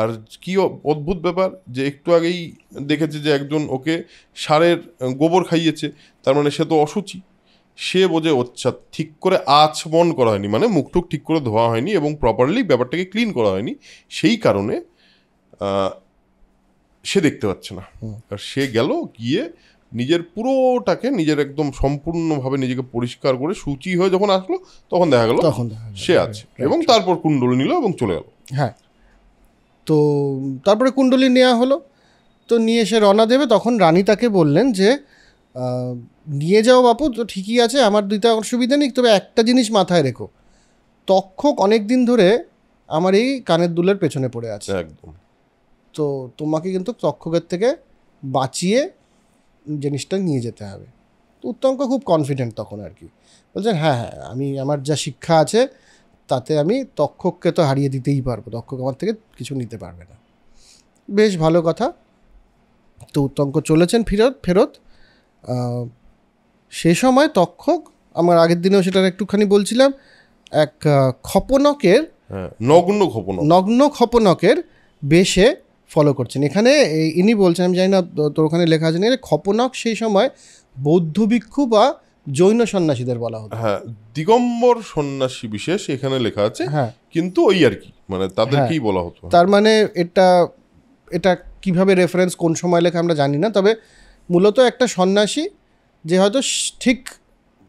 আর কি অদ্ভুত ব্যাপার যে একটু আগেই দেখেছে যে একজন ওকে ষাঁড়ের গোবর খাইয়েছে, তার মানে সে তো অশুচি। সে বোঝে আচ্ছা ঠিক করে আচমন করা হয়নি, মানে মুখটুক ঠিক করে ধোয়া হয়নি এবং প্রপারলি ব্যাপারটাকে ক্লিন করা হয়নি, সেই কারণে সে দেখতে পাচ্ছে না। আর সে গেল গিয়ে নিজের পুরোটাকে নিজের একদম সম্পূর্ণভাবে নিজেকে পরিষ্কার করে শুচি হয়ে যখন আসলো তখন দেখা গেল সে আছে, এবং তারপর কুণ্ডল নিল এবং চলে গেল। হ্যাঁ, তো তারপরে কুণ্ডলী নেওয়া হলো, তো নিয়ে এসে রওনা দেবে। তখন রানী তাকে বললেন যে নিয়ে যাও বাপু, তো ঠিকই আছে, আমার দিতে অসুবিধা নেই, তবে একটা জিনিস মাথায় রেখো, তক্ষক অনেক দিন ধরে আমার এই কানের দুলের পেছনে পড়ে আছে, একদম, তো তোমাকে কিন্তু তক্ষকের থেকে বাঁচিয়ে জিনিসটা নিয়ে যেতে হবে। তো উত্তঙ্ক খুব কনফিডেন্ট তখন আর কি, বলছেন হ্যাঁ হ্যাঁ, আমি আমার যা শিক্ষা আছে তাতে আমি তক্ষককে তো হারিয়ে দিতেই পারবো, তক্ষক আমার থেকে কিছু নিতে পারবে না। বেশ ভালো কথা। তো উত্তঙ্ক চলেছেন ফেরত। সে সময় তক্ষক, আমার আগের দিনেও সেটার একটুখানি বলছিলাম, এক খপনকের নগ্ন খপনকের বেশে ফলো করছেন। এখানে ইনি বলছেন, আমি জানি না তোর ওখানে লেখা আছে না, খপনক সেই সময় বৌদ্ধ ভিক্ষু বা জৈন সন্ন্যাসীদের বলা হতো। হ্যাঁ, দিগম্বর সন্ন্যাসী বিশেষ এখানে লেখা আছে। হ্যাঁ, কিন্তু ওই আর কি, মানে তাদেরকেই বলা হতো। তার মানে এটা কিভাবে রেফারেন্স কোন সময় লেখা আমরা জানি না, তবে মূলত একটা সন্ন্যাসী যে হয়তো ঠিক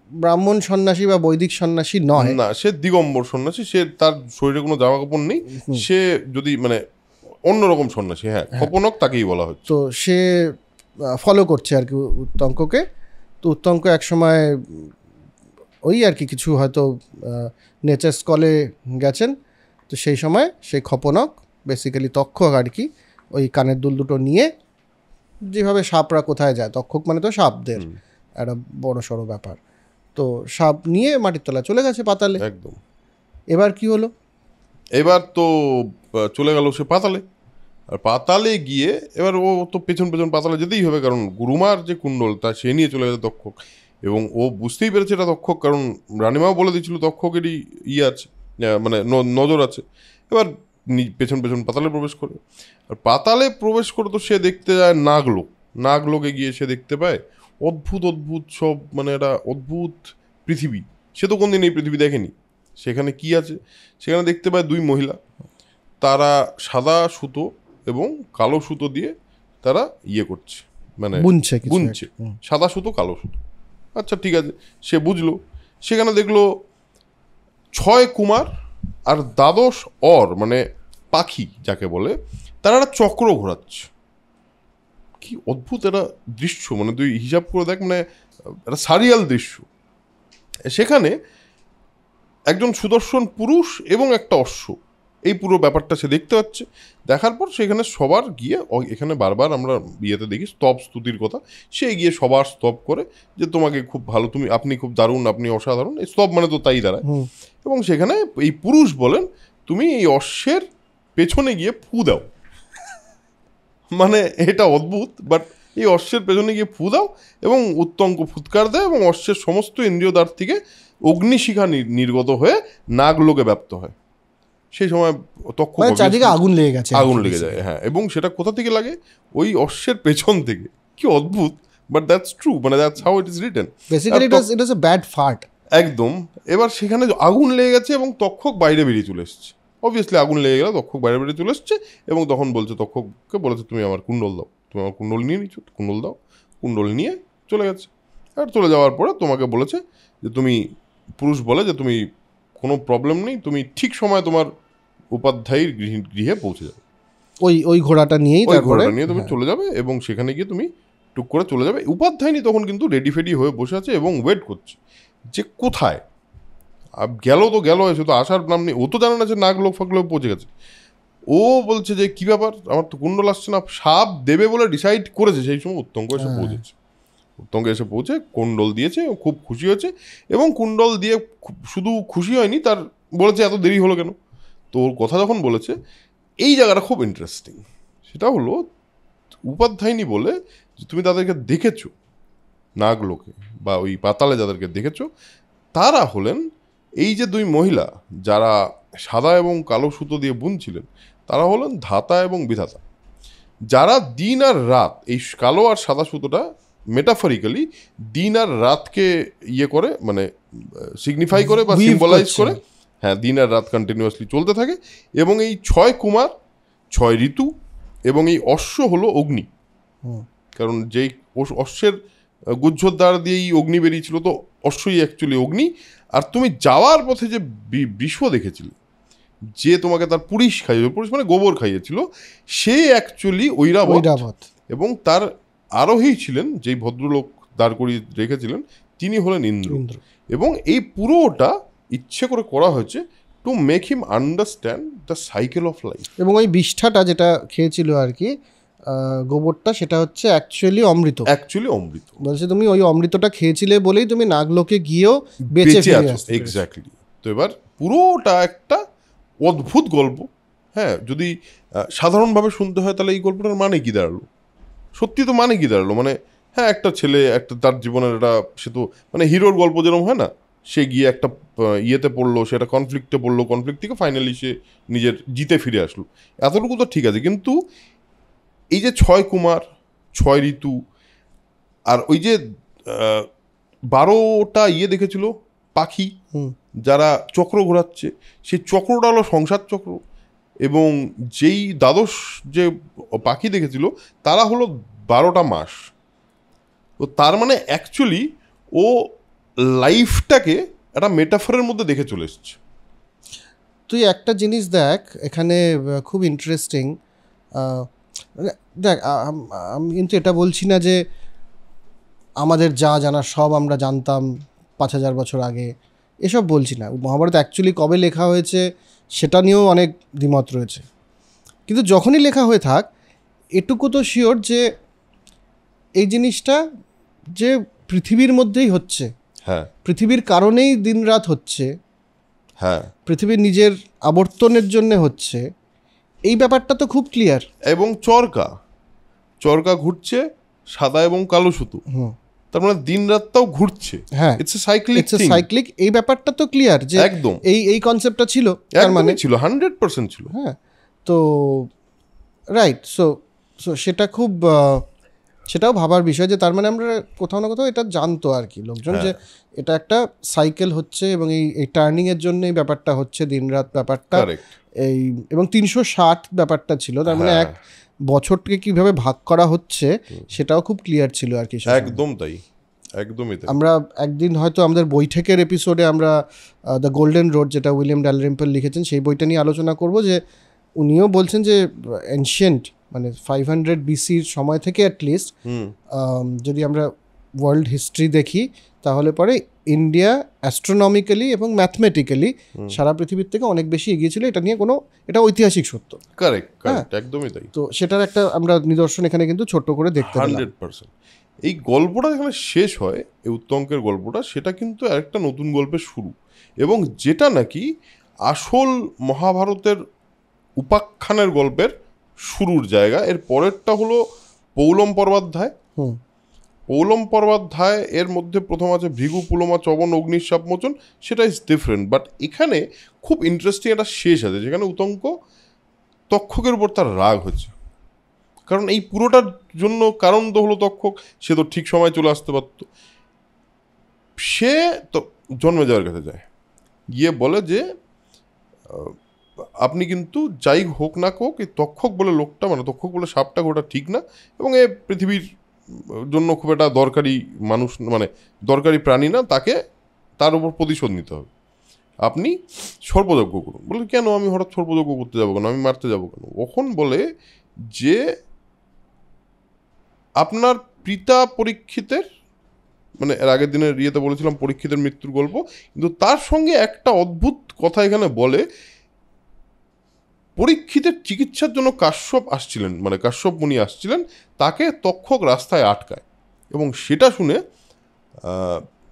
ব্রাহ্মণ সন্ন্যাসী বা বৈদিক সন্ন্যাসী নয়, না, সে দিগম্বর সন্ন্যাসী, সে তার শরীরে কোনো জামা কাপড় নেই, সে যদি মানে অন্যরকম সন্ন্যাসী। হ্যাঁ, খপনক তাকেই বলা হচ্ছে। তো সে ফলো করছে আর কি উত্তঙ্ককে। তো উত্তঙ্ক একসময় ওই আর কি কিছু হয়তো নেচার স্কলে গেছেন, তো সেই সময় সেই খপনক বেসিক্যালি তক্ষক আর কি ওই কানের দুল দুটো নিয়ে, যেভাবে সাপরা কোথায় যায়, তক্ষক মানে তো সাপদের একটা বড় সড়ো ব্যাপার, তো সাপ নিয়ে মাটির তলায় চলে গেছে পাতালে। একদম। এবার কি হলো? এবার তো চলে গেল সে পাতালে। আর পাতালে গিয়ে এবার ও তো পেছন পেছন পাতালে যেতেই হবে, কারণ গুরুমার যে কুণ্ডল তা সে নিয়ে চলে গেছে তক্ষক, এবং ও বুঝতেই পেরেছে এটা তক্ষক, কারণ রানীমাও বলে দিয়েছিল তক্ষকেরই আছে, মানে নজর আছে। এবার পেছন পেছন পাতালে প্রবেশ করে, আর পাতালে প্রবেশ করে তো সে দেখতে যায় নাগলোকে গিয়ে সে দেখতে পায় অদ্ভুত সব, মানে একটা অদ্ভুত পৃথিবী। সে তো কোনদিন এই পৃথিবী দেখেনি। সেখানে কি আছে, সেখানে দেখতে পায় দুই মহিলা, তারা সাদা সুতো এবং কালো সুতো দিয়ে তারা করছে, মানে বুনছে, সাদা সুতো কালো সুতো। আচ্ছা ঠিক আছে, সে বুঝলো। সেখানে দেখলো 6 কুমার আর 12 মানে পাখি যাকে বলে, তারা একটা চক্র ঘোরাচ্ছে। কি অদ্ভুত একটা দৃশ্য, মানে তুই হিসাব করে দেখ, মানে একটা সারিয়াল দৃশ্য। সেখানে একজন সুদর্শন পুরুষ এবং একটা অশ্ব, এই পুরো ব্যাপারটা সে দেখতে পাচ্ছে। দেখার পর সেখানে সবার গিয়ে, এখানে বারবার আমরা বিয়েতে দেখি স্তব স্তুতির কথা, সে গিয়ে সবার স্তব করে যে তোমাকে খুব ভালো, আপনি খুব দারুণ, আপনি অসাধারণ, এই স্তব মানে তো তাই দাঁড়ায়। এবং সেখানে এই পুরুষ বলেন তুমি এই অশ্বের পেছনে গিয়ে ফু দাও। মানে এটা অদ্ভুত, বাট এই অশ্বের পেছনে গিয়ে ফু দাও এবং উত্তঙ্ক ফুৎকার দেয় এবং অশ্বের সমস্ত ইন্দ্রিয় দ্বার থেকে অগ্নিশিখা নির্গত হয়ে নাগলোকে ব্যাপ্ত হয়। সেই সময় চারদিকে আগুন লেগে যায়। হ্যাঁ, এবং সেটা কোথা থেকে লাগে? ওই অশ্বের পেছন থেকে। কি অদ্ভুত, বাট দ্যাটস ট্রু, মানে that's how it is written. Basically it is a bad fart. একদম। এবার সেখানে আগুন লেগে গেছে এবং তক্ষক বাইরে বেরিয়ে চলে এসছে। অবভিয়াসলি আগুন লেগে গেল, তক্ষক বাইরে বেরিয়ে চলে এসছে এবং তখন বলছে, তক্ষককে বলেছে তুমি আমার কুণ্ডল দাও, তুমি আমার কুণ্ডল নিয়ে নিচ্ছ, কুণ্ডল দাও। কুণ্ডল নিয়ে চলে গেছে। আর চলে যাওয়ার পরে তোমাকে বলেছে যে তুমি, পুরুষ বলে যে তুমি কোনো প্রবলেম নেই, তুমি ঠিক সময় তোমার উপাধ্যায়ের গৃহে পৌঁছে যাবে, ওই ঘোড়াটা নিয়েই, ঘোড়াটা নিয়ে তুমি চলে যাবে এবং সেখানে গিয়ে তুমি টুক করে চলে যাবে। উপাধ্যায়নী তখন কিন্তু রেডি ফেডি হয়ে বসে আছে এবং ওয়েট করছে যে কোথায় গেল, তো গেল, এসে তো আসার নাম নেই। ও তো জানে না যে নাগলোক ফাগলোক পৌঁছে গেছে। ও বলছে যে কি ব্যাপার, আমার তো কুণ্ডল আসছে না। সাপ দেবে বলে ডিসাইড করেছে, সেই সময় উত্তঙ্ক এসে পৌঁছেছে। উত্তঙ্ক এসে পৌঁছে কুণ্ডল দিয়েছে, ও খুব খুশি হয়েছে এবং কুণ্ডল দিয়ে শুধু খুশি হয়নি, তার বলেছে এত দেরি হলো কেন। তো ওর কথা যখন বলেছে, এই জায়গাটা খুব ইন্টারেস্টিং। সেটা হলো উপাধ্যায়নী বলে যে তুমি তাদেরকে দেখেছো নাগলোকে বা ওই পাতালে যাদেরকে দেখেছো, তারা হলেন এই যে দুই মহিলা যারা সাদা এবং কালো সুতো দিয়ে বুনছিলেন, তারা হলেন ধাতা এবং বিধাতা, যারা দিন আর রাত, এই কালো আর সাদা সুতোটা মেটাফরিক্যালি দিন আর রাতকে ইয়ে করে, মানে সিগনিফাই করে বা সিম্বলাইজ করে। হ্যাঁ, দিন আর রাত কন্টিনিউয়াসলি চলতে থাকে। এবং এই 6 কুমার, 6 ঋতু, এবং এই অশ্ব হলো অগ্নি, কারণ যেই অশ্বের গুজ্জর দ্বারা দিয়েই অগ্নি বেরিয়েছিল, তো অশ্বই অ্যাকচুয়ালি অগ্নি। আর তুমি যাওয়ার পথে যে বৃষ দেখেছিলে, যে তোমাকে তার পুলিশ খাইয়েছিল, পুলিশ মানে গোবর খাইয়েছিল, সে অ্যাকচুয়ালি ঐরাবত। এবং তার আরোহী ছিলেন, যেই ভদ্রলোক দাঁড় করিয়ে রেখেছিলেন, তিনি হলেন ইন্দ্র। এবং এই পুরোটা ইচ্ছে করে করা হয়েছে to make him understand the cycle of life. এবং ওই বিষ্ঠাটা যেটা খেয়েছিল আর কি, গোবরটা, সেটা হচ্ছে অ্যাকচুয়ালি অমৃত। বলছে তুমি ওই অমৃতটা খেয়েছিলে বলেই তুমি নাগলোকে গিয়েও বেঁচে আছো। এক্স্যাক্টলি। তো এবার পুরোটা একটা অদ্ভুত গল্প। হ্যাঁ, যদি সাধারণভাবে শুনতে হয় তাহলে এই গল্পটার মানে কি দাঁড়ালো, সত্যি তো মানে কি দাঁড়ালো, মানে হ্যাঁ, একটা ছেলে একটা তার জীবনের একটা, সে তো মানে হিরোর গল্প যেরকম হয় না, সে গিয়ে একটা ইয়েতে পড়লো, সেটা কনফ্লিক্টে পড়লো, কনফ্লিক্ট থেকে ফাইনালি সে নিজের জিতে ফিরে আসলো, এতটুকু তো ঠিক আছে। কিন্তু এই যে 6 কুমার, 6 ঋতু, আর ওই যে 12টা ইয়ে দেখেছিল পাখি, যারা চক্র ঘোরাচ্ছে, সেই চক্রটা হলো সংসার চক্র। এবং যেই দ্বাদশ যে পাখি দেখেছিল, তারা হলো 12টা মাস। তো তার মানে অ্যাকচুয়ালি ও লাইফটাকে একটা মেটাফরের মধ্যে দেখে চলে এসছে। তুই একটা জিনিস দেখ এখানে, খুব ইন্টারেস্টিং। দেখ, আমি কিন্তু এটা বলছি না যে আমাদের যা জানার সব আমরা জানতাম 5000 বছর আগে, এসব বলছি না। মহাভারত অ্যাকচুয়ালি কবে লেখা হয়েছে সেটা নিয়েও অনেক দ্বিমত রয়েছে। কিন্তু যখনই লেখা হয়ে থাক, এটুকু তো শিওর যে এই জিনিসটা যে পৃথিবীর মধ্যেই হচ্ছে, হ্যাঁ, পৃথিবীর কারণেই দিন রাত হচ্ছে, হ্যাঁ, পৃথিবীর নিজের আবর্তনের জন্য হচ্ছে, এই ব্যাপারটা তো খুব ক্লিয়ার। এবং চরকা ঘুরছে সাদা এবং কালো সুতো, তার মানে দিন রাতটাও ঘুরছে। হ্যাঁ, ইটস এ সাইক্লিক, এই ব্যাপারটা তো ক্লিয়ার যে একদম এই কনসেপ্টটা ছিল, তার মানে ছিল 100% ছিল। হ্যাঁ, তো রাইট। সো সেটা খুব, সেটাও ভাবার বিষয় যে তার মানে আমরা কোথাও না কোথাও এটা জানতো আর কি লোকজন, যে এটা একটা সাইকেল হচ্ছে এবং এই টার্নিং এর জন্য এই ব্যাপারটা হচ্ছে, দিন রাত ব্যাপারটা, এই এবং 360 ব্যাপারটা ছিল, তার মানে এক বছরকে কিভাবে ভাগ করা হচ্ছে সেটাও খুব ক্লিয়ার ছিল আর কি। একদম তাই, একদমই তাই। আমরা একদিন হয়তো আমাদের বৈঠকের এপিসোডে আমরা দ্য গোল্ডেন রোড, যেটা উইলিয়াম ডালরিম্পল লিখেছেন, সেই বইটা নিয়ে আলোচনা করব, যে উনিও বলছেন যে এনশিয়েন্ট মানে 500 BCর সময় থেকে অ্যাটলিস্ট যদি আমরা ওয়ার্ল্ড হিস্ট্রি দেখি, তাহলে পরে ইন্ডিয়া অ্যাস্ট্রোনমিক্যালি এবং ম্যাথমেটিক্যালি সারা পৃথিবীর থেকে অনেক বেশি এগিয়ে ছিল। এটা নিয়ে এটা ঐতিহাসিক সত্য। কারেক্ট, একদমই তাই। তো সেটার একটা আমরা নিদর্শন এখানে কিন্তু ছোট্ট করে দেখতে পেলাম। 100%। এই গল্পটা যেখানে শেষ হয়, এই উত্তঙ্কের গল্পটা, সেটা কিন্তু একটা নতুন গল্পের শুরু, এবং যেটা নাকি আসল মহাভারতের উপাখ্যানের গল্পের শুরুর জায়গা। এর পরেরটা হলো পৌলম পর্বাধ্যায়। পৌলম পর্বাধ্যায় এর মধ্যে প্রথম আছে ভৃগু পুলমা চবন অগ্নিশাপ মোচন, সেটা ইজ ডিফারেন্ট। বাট এখানে খুব ইন্টারেস্টিং একটা শেষ আছে, যেখানে উত্তঙ্ক তক্ষকের উপর তার রাগ হচ্ছে, কারণ এই পুরোটার জন্য কারণ তো হলো তক্ষক, সে তো ঠিক সময় চলে আসতে পারত। সে তো জন্মেজয়ের কাছে যায়, গিয়ে বলে যে আপনি কিন্তু যাই হোক না হোক, এই তক্ষক বলে লোকটা, মানে তক্ষক বলে সাপটা, ওটা ঠিক না, এবং এ পৃথিবীর জন্য খুব একটা দরকারি মানুষ, মানে দরকারি প্রাণী না, তার উপর প্রতিশোধ নিতে হবে, আপনি সর্পযজ্ঞ করুন। বলে কেন আমি হঠাৎ সর্পযজ্ঞ করতে যাবো কেন, আমি মারতে যাবো কেন? ওখন বলে যে আপনার পিতা পরীক্ষিতের, মানে এর আগের দিনের ইয়েতে বলেছিলাম পরীক্ষিতের মৃত্যুর গল্প, কিন্তু তার সঙ্গে একটা অদ্ভুত কথা এখানে বলে, পরীক্ষিতের চিকিৎসার জন্য কাশ্যপ আসছিলেন, মানে কাশ্যপ মুনি আসছিলেন, তাকে তক্ষক রাস্তায় আটকায়, এবং সেটা শুনে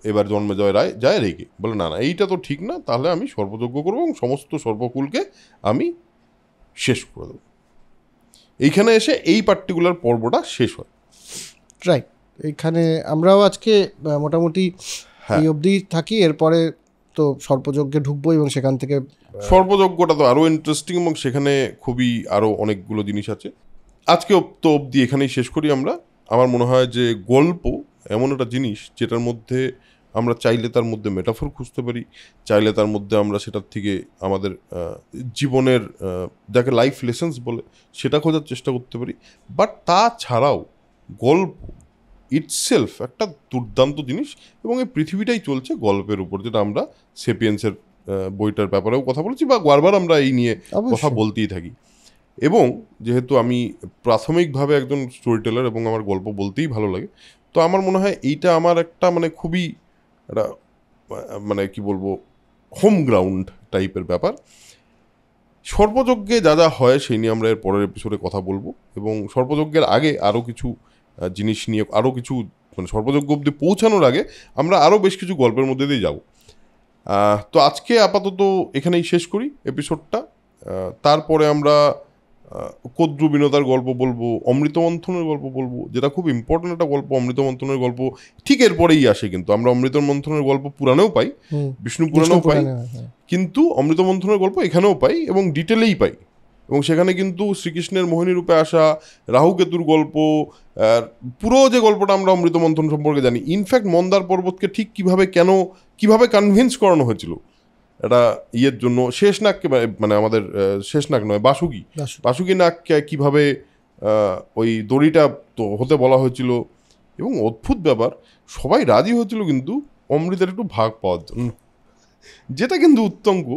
এবার জন্মেজয় রায় যায় রেগে, বলে না এইটা তো ঠিক না, তাহলে আমি সর্পযজ্ঞ করবো এবং সমস্ত সর্পকুলকে আমি শেষ করে দেবো। এইখানে এসে এই পার্টিকুলার পর্বটা শেষ হয়। রাইট, এইখানে আমরাও আজকে মোটামুটি এই অবধি থাকি। এরপরে তো সর্পযজ্ঞে ঢুকবো এবং সেখান থেকে সর্পযজ্ঞটা তো আরও ইন্টারেস্টিং এবং সেখানে খুবই আরও অনেকগুলো জিনিস আছে। আজকে তো অবধি এখানেই শেষ করি আমরা। আমার মনে হয় যে গল্প এমন একটা জিনিস যেটার মধ্যে আমরা চাইলে তার মধ্যে মেটাফর খুঁজতে পারি, চাইলে তার মধ্যে আমরা সেটার থেকে আমাদের জীবনের যাকে লাইফ লেসেন্স বলে সেটা খোঁজার চেষ্টা করতে পারি। বাট তাছাড়াও গল্প ইটসেলফ একটা দুর্দান্ত জিনিস এবং এই পৃথিবীটাই চলছে গল্পের উপর, যেটা আমরা সেপিয়েন্সের বইটার ব্যাপারেও কথা বলেছি বা বারবার আমরা এই নিয়ে কথা বলতেই থাকি। এবং যেহেতু আমি প্রাথমিকভাবে একজন স্টোরি টেলার এবং আমার গল্প বলতেই ভালো লাগে, তো আমার মনে হয় এইটা আমার একটা মানে খুবই একটা মানে কি বলবো হোম গ্রাউন্ড টাইপের ব্যাপার। সর্পযজ্ঞে যা যা হয় সেই নিয়ে আমরা এর পরের এপিসোডে কথা বলবো এবং সর্পযজ্ঞের আগে আরও কিছু জিনিস নিয়ে আরও কিছু মানে সর্পযজ্ঞ অব্দি পৌঁছানোর আগে আমরা আরও বেশ কিছু গল্পের মধ্যে দিয়ে যাব। তো আজকে আপাতত এখানেই শেষ করি এপিসোডটা। তারপরে আমরা কদ্রু বিনোদার গল্প বলবো, অমৃতমন্থনের গল্প বলবো, যেটা খুব ইম্পর্টেন্ট একটা গল্প। অমৃতমন্থনের গল্প ঠিক এরপরেই আসে, কিন্তু আমরা অমৃতমন্থনের গল্প পুরাণেও পাই, বিষ্ণু পুরাণেও পাই, কিন্তু অমৃতমন্থনের গল্প এখানেও পাই এবং ডিটেলেই পাই। এবং সেখানে কিন্তু শ্রীকৃষ্ণের মোহিনী রূপে আসা, রাহুকেতুর গল্প, পুরো যে গল্পটা আমরা অমৃতমন্থন সম্পর্কে জানি, ইনফ্যাক্ট মন্দার পর্বতকে ঠিক কিভাবে কনভিন্স করানো হয়েছিল এটা ইয়ের জন্য, শেষনাগকে মানে আমাদের শেষনাগ নয় বাসুকি নাগকে কিভাবে ওই দড়িটা তো হতে বলা হয়েছিল। এবং অদ্ভুত ব্যাপার, সবাই রাজি হয়েছিল কিন্তু অমৃতের একটু ভাগ পাওয়ার জন্য, যেটা কিন্তু উত্তঙ্ক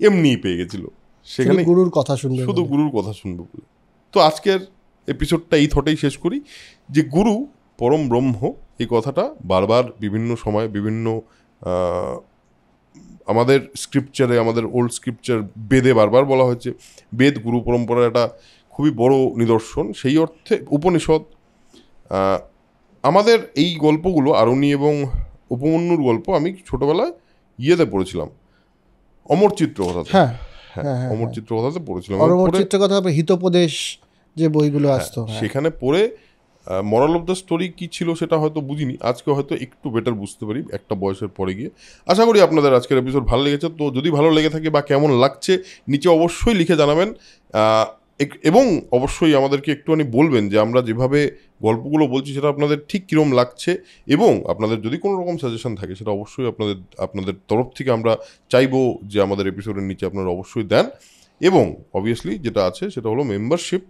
এমনিই পেয়ে গেছিল সেখানে গুরুর কথা শুনবে, শুধু গুরুর কথা শুনবে বলে। তো আজকের এপিসোডটা এই থটেই শেষ করি যে গুরু পরম ব্রহ্ম, এই কথাটা বারবার বিভিন্ন সময় বিভিন্ন আমাদের স্ক্রিপচারে, আমাদের ওল্ড স্ক্রিপচার বেদে বারবার বলা হয়েছে। বেদ গুরু পরম্পরার একটা খুবই বড় নিদর্শন। সেই অর্থে উপনিষদ, আমাদের এই গল্পগুলো আরণ্যী এবং উপমন্যুর গল্প আমি ছোটবেলায় ইয়েতে পড়েছিলাম, অমরচিত্র কথাতে। হ্যাঁ, অমরচিত্র কথাতে পড়েছিলাম। অমরচিত্র কথা, হিতোপদেশ যে বইগুলো আসতো সেখানে পড়ে মরাল অফ দ্য স্টোরি কী ছিল সেটা হয়তো বুঝিনি, আজকে হয়তো একটু বেটার বুঝতে পারি একটা বয়সের পরে গিয়ে। আশা করি আপনাদের আজকের এপিসোড ভালো লেগেছে। তো যদি ভালো লেগে থাকে বা কেমন লাগছে নিচে অবশ্যই লিখে জানাবেন এবং অবশ্যই আমাদেরকে একটুখানি বলবেন যে আমরা যেভাবে গল্পগুলো বলছি সেটা আপনাদের ঠিক কীরকম লাগছে, এবং আপনাদের যদি কোনো রকম সাজেশন থাকে সেটা অবশ্যই আপনাদের তরফ থেকে আমরা চাইবো যে আমাদের এপিসোডের নিচে আপনারা অবশ্যই দেন। এবং অবভিয়াসলি যেটা আছে সেটা হলো মেম্বারশিপ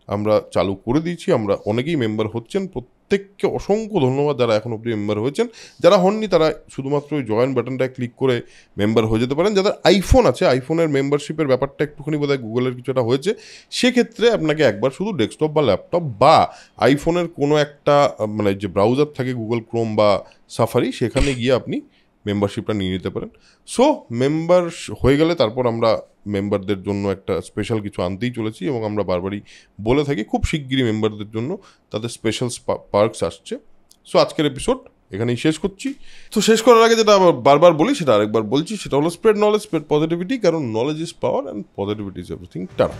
আমরা চালু করে দিয়েছি, আমরা অনেকেই মেম্বার হচ্ছেন, প্রত্যেককে অসংখ্য ধন্যবাদ যারা এখন অবধি মেম্বার হয়েছেন। যারা হননি তারা শুধুমাত্র ওই জয়েন বাটনটা ক্লিক করে মেম্বার হয়ে যেতে পারেন। যাদের আইফোন আছে, আইফোনের মেম্বারশিপের ব্যাপারটা একটুখানি বোধহয় গুগলের কিছুটা হয়েছে, সেক্ষেত্রে আপনাকে একবার শুধু ডেস্কটপ বা ল্যাপটপ বা আইফোনের কোনো একটা মানে যে ব্রাউজার থাকে গুগল ক্রোম বা সাফারি, সেখানে গিয়ে আপনি মেম্বারশিপটা নিয়ে নিতে পারেন। সো মেম্বার হয়ে গেলে তারপর আমরা মেম্বারদের জন্য একটা স্পেশাল কিছু আনতেই চলেছি এবং আমরা বারবারই বলে থাকি খুব শিগগিরই মেম্বারদের জন্য তাদের স্পেশাল পার্কস আসছে। সো আজকের এপিসোড এখানেই শেষ করছি। তো শেষ করার আগে যেটা বারবার বলি সেটা আরেকবার বলছি, সেটা হলো স্প্রেড নলেজ, স্প্রেড পজিটিভিটি, কারণ knowledge is power and positivity is everything. Tata.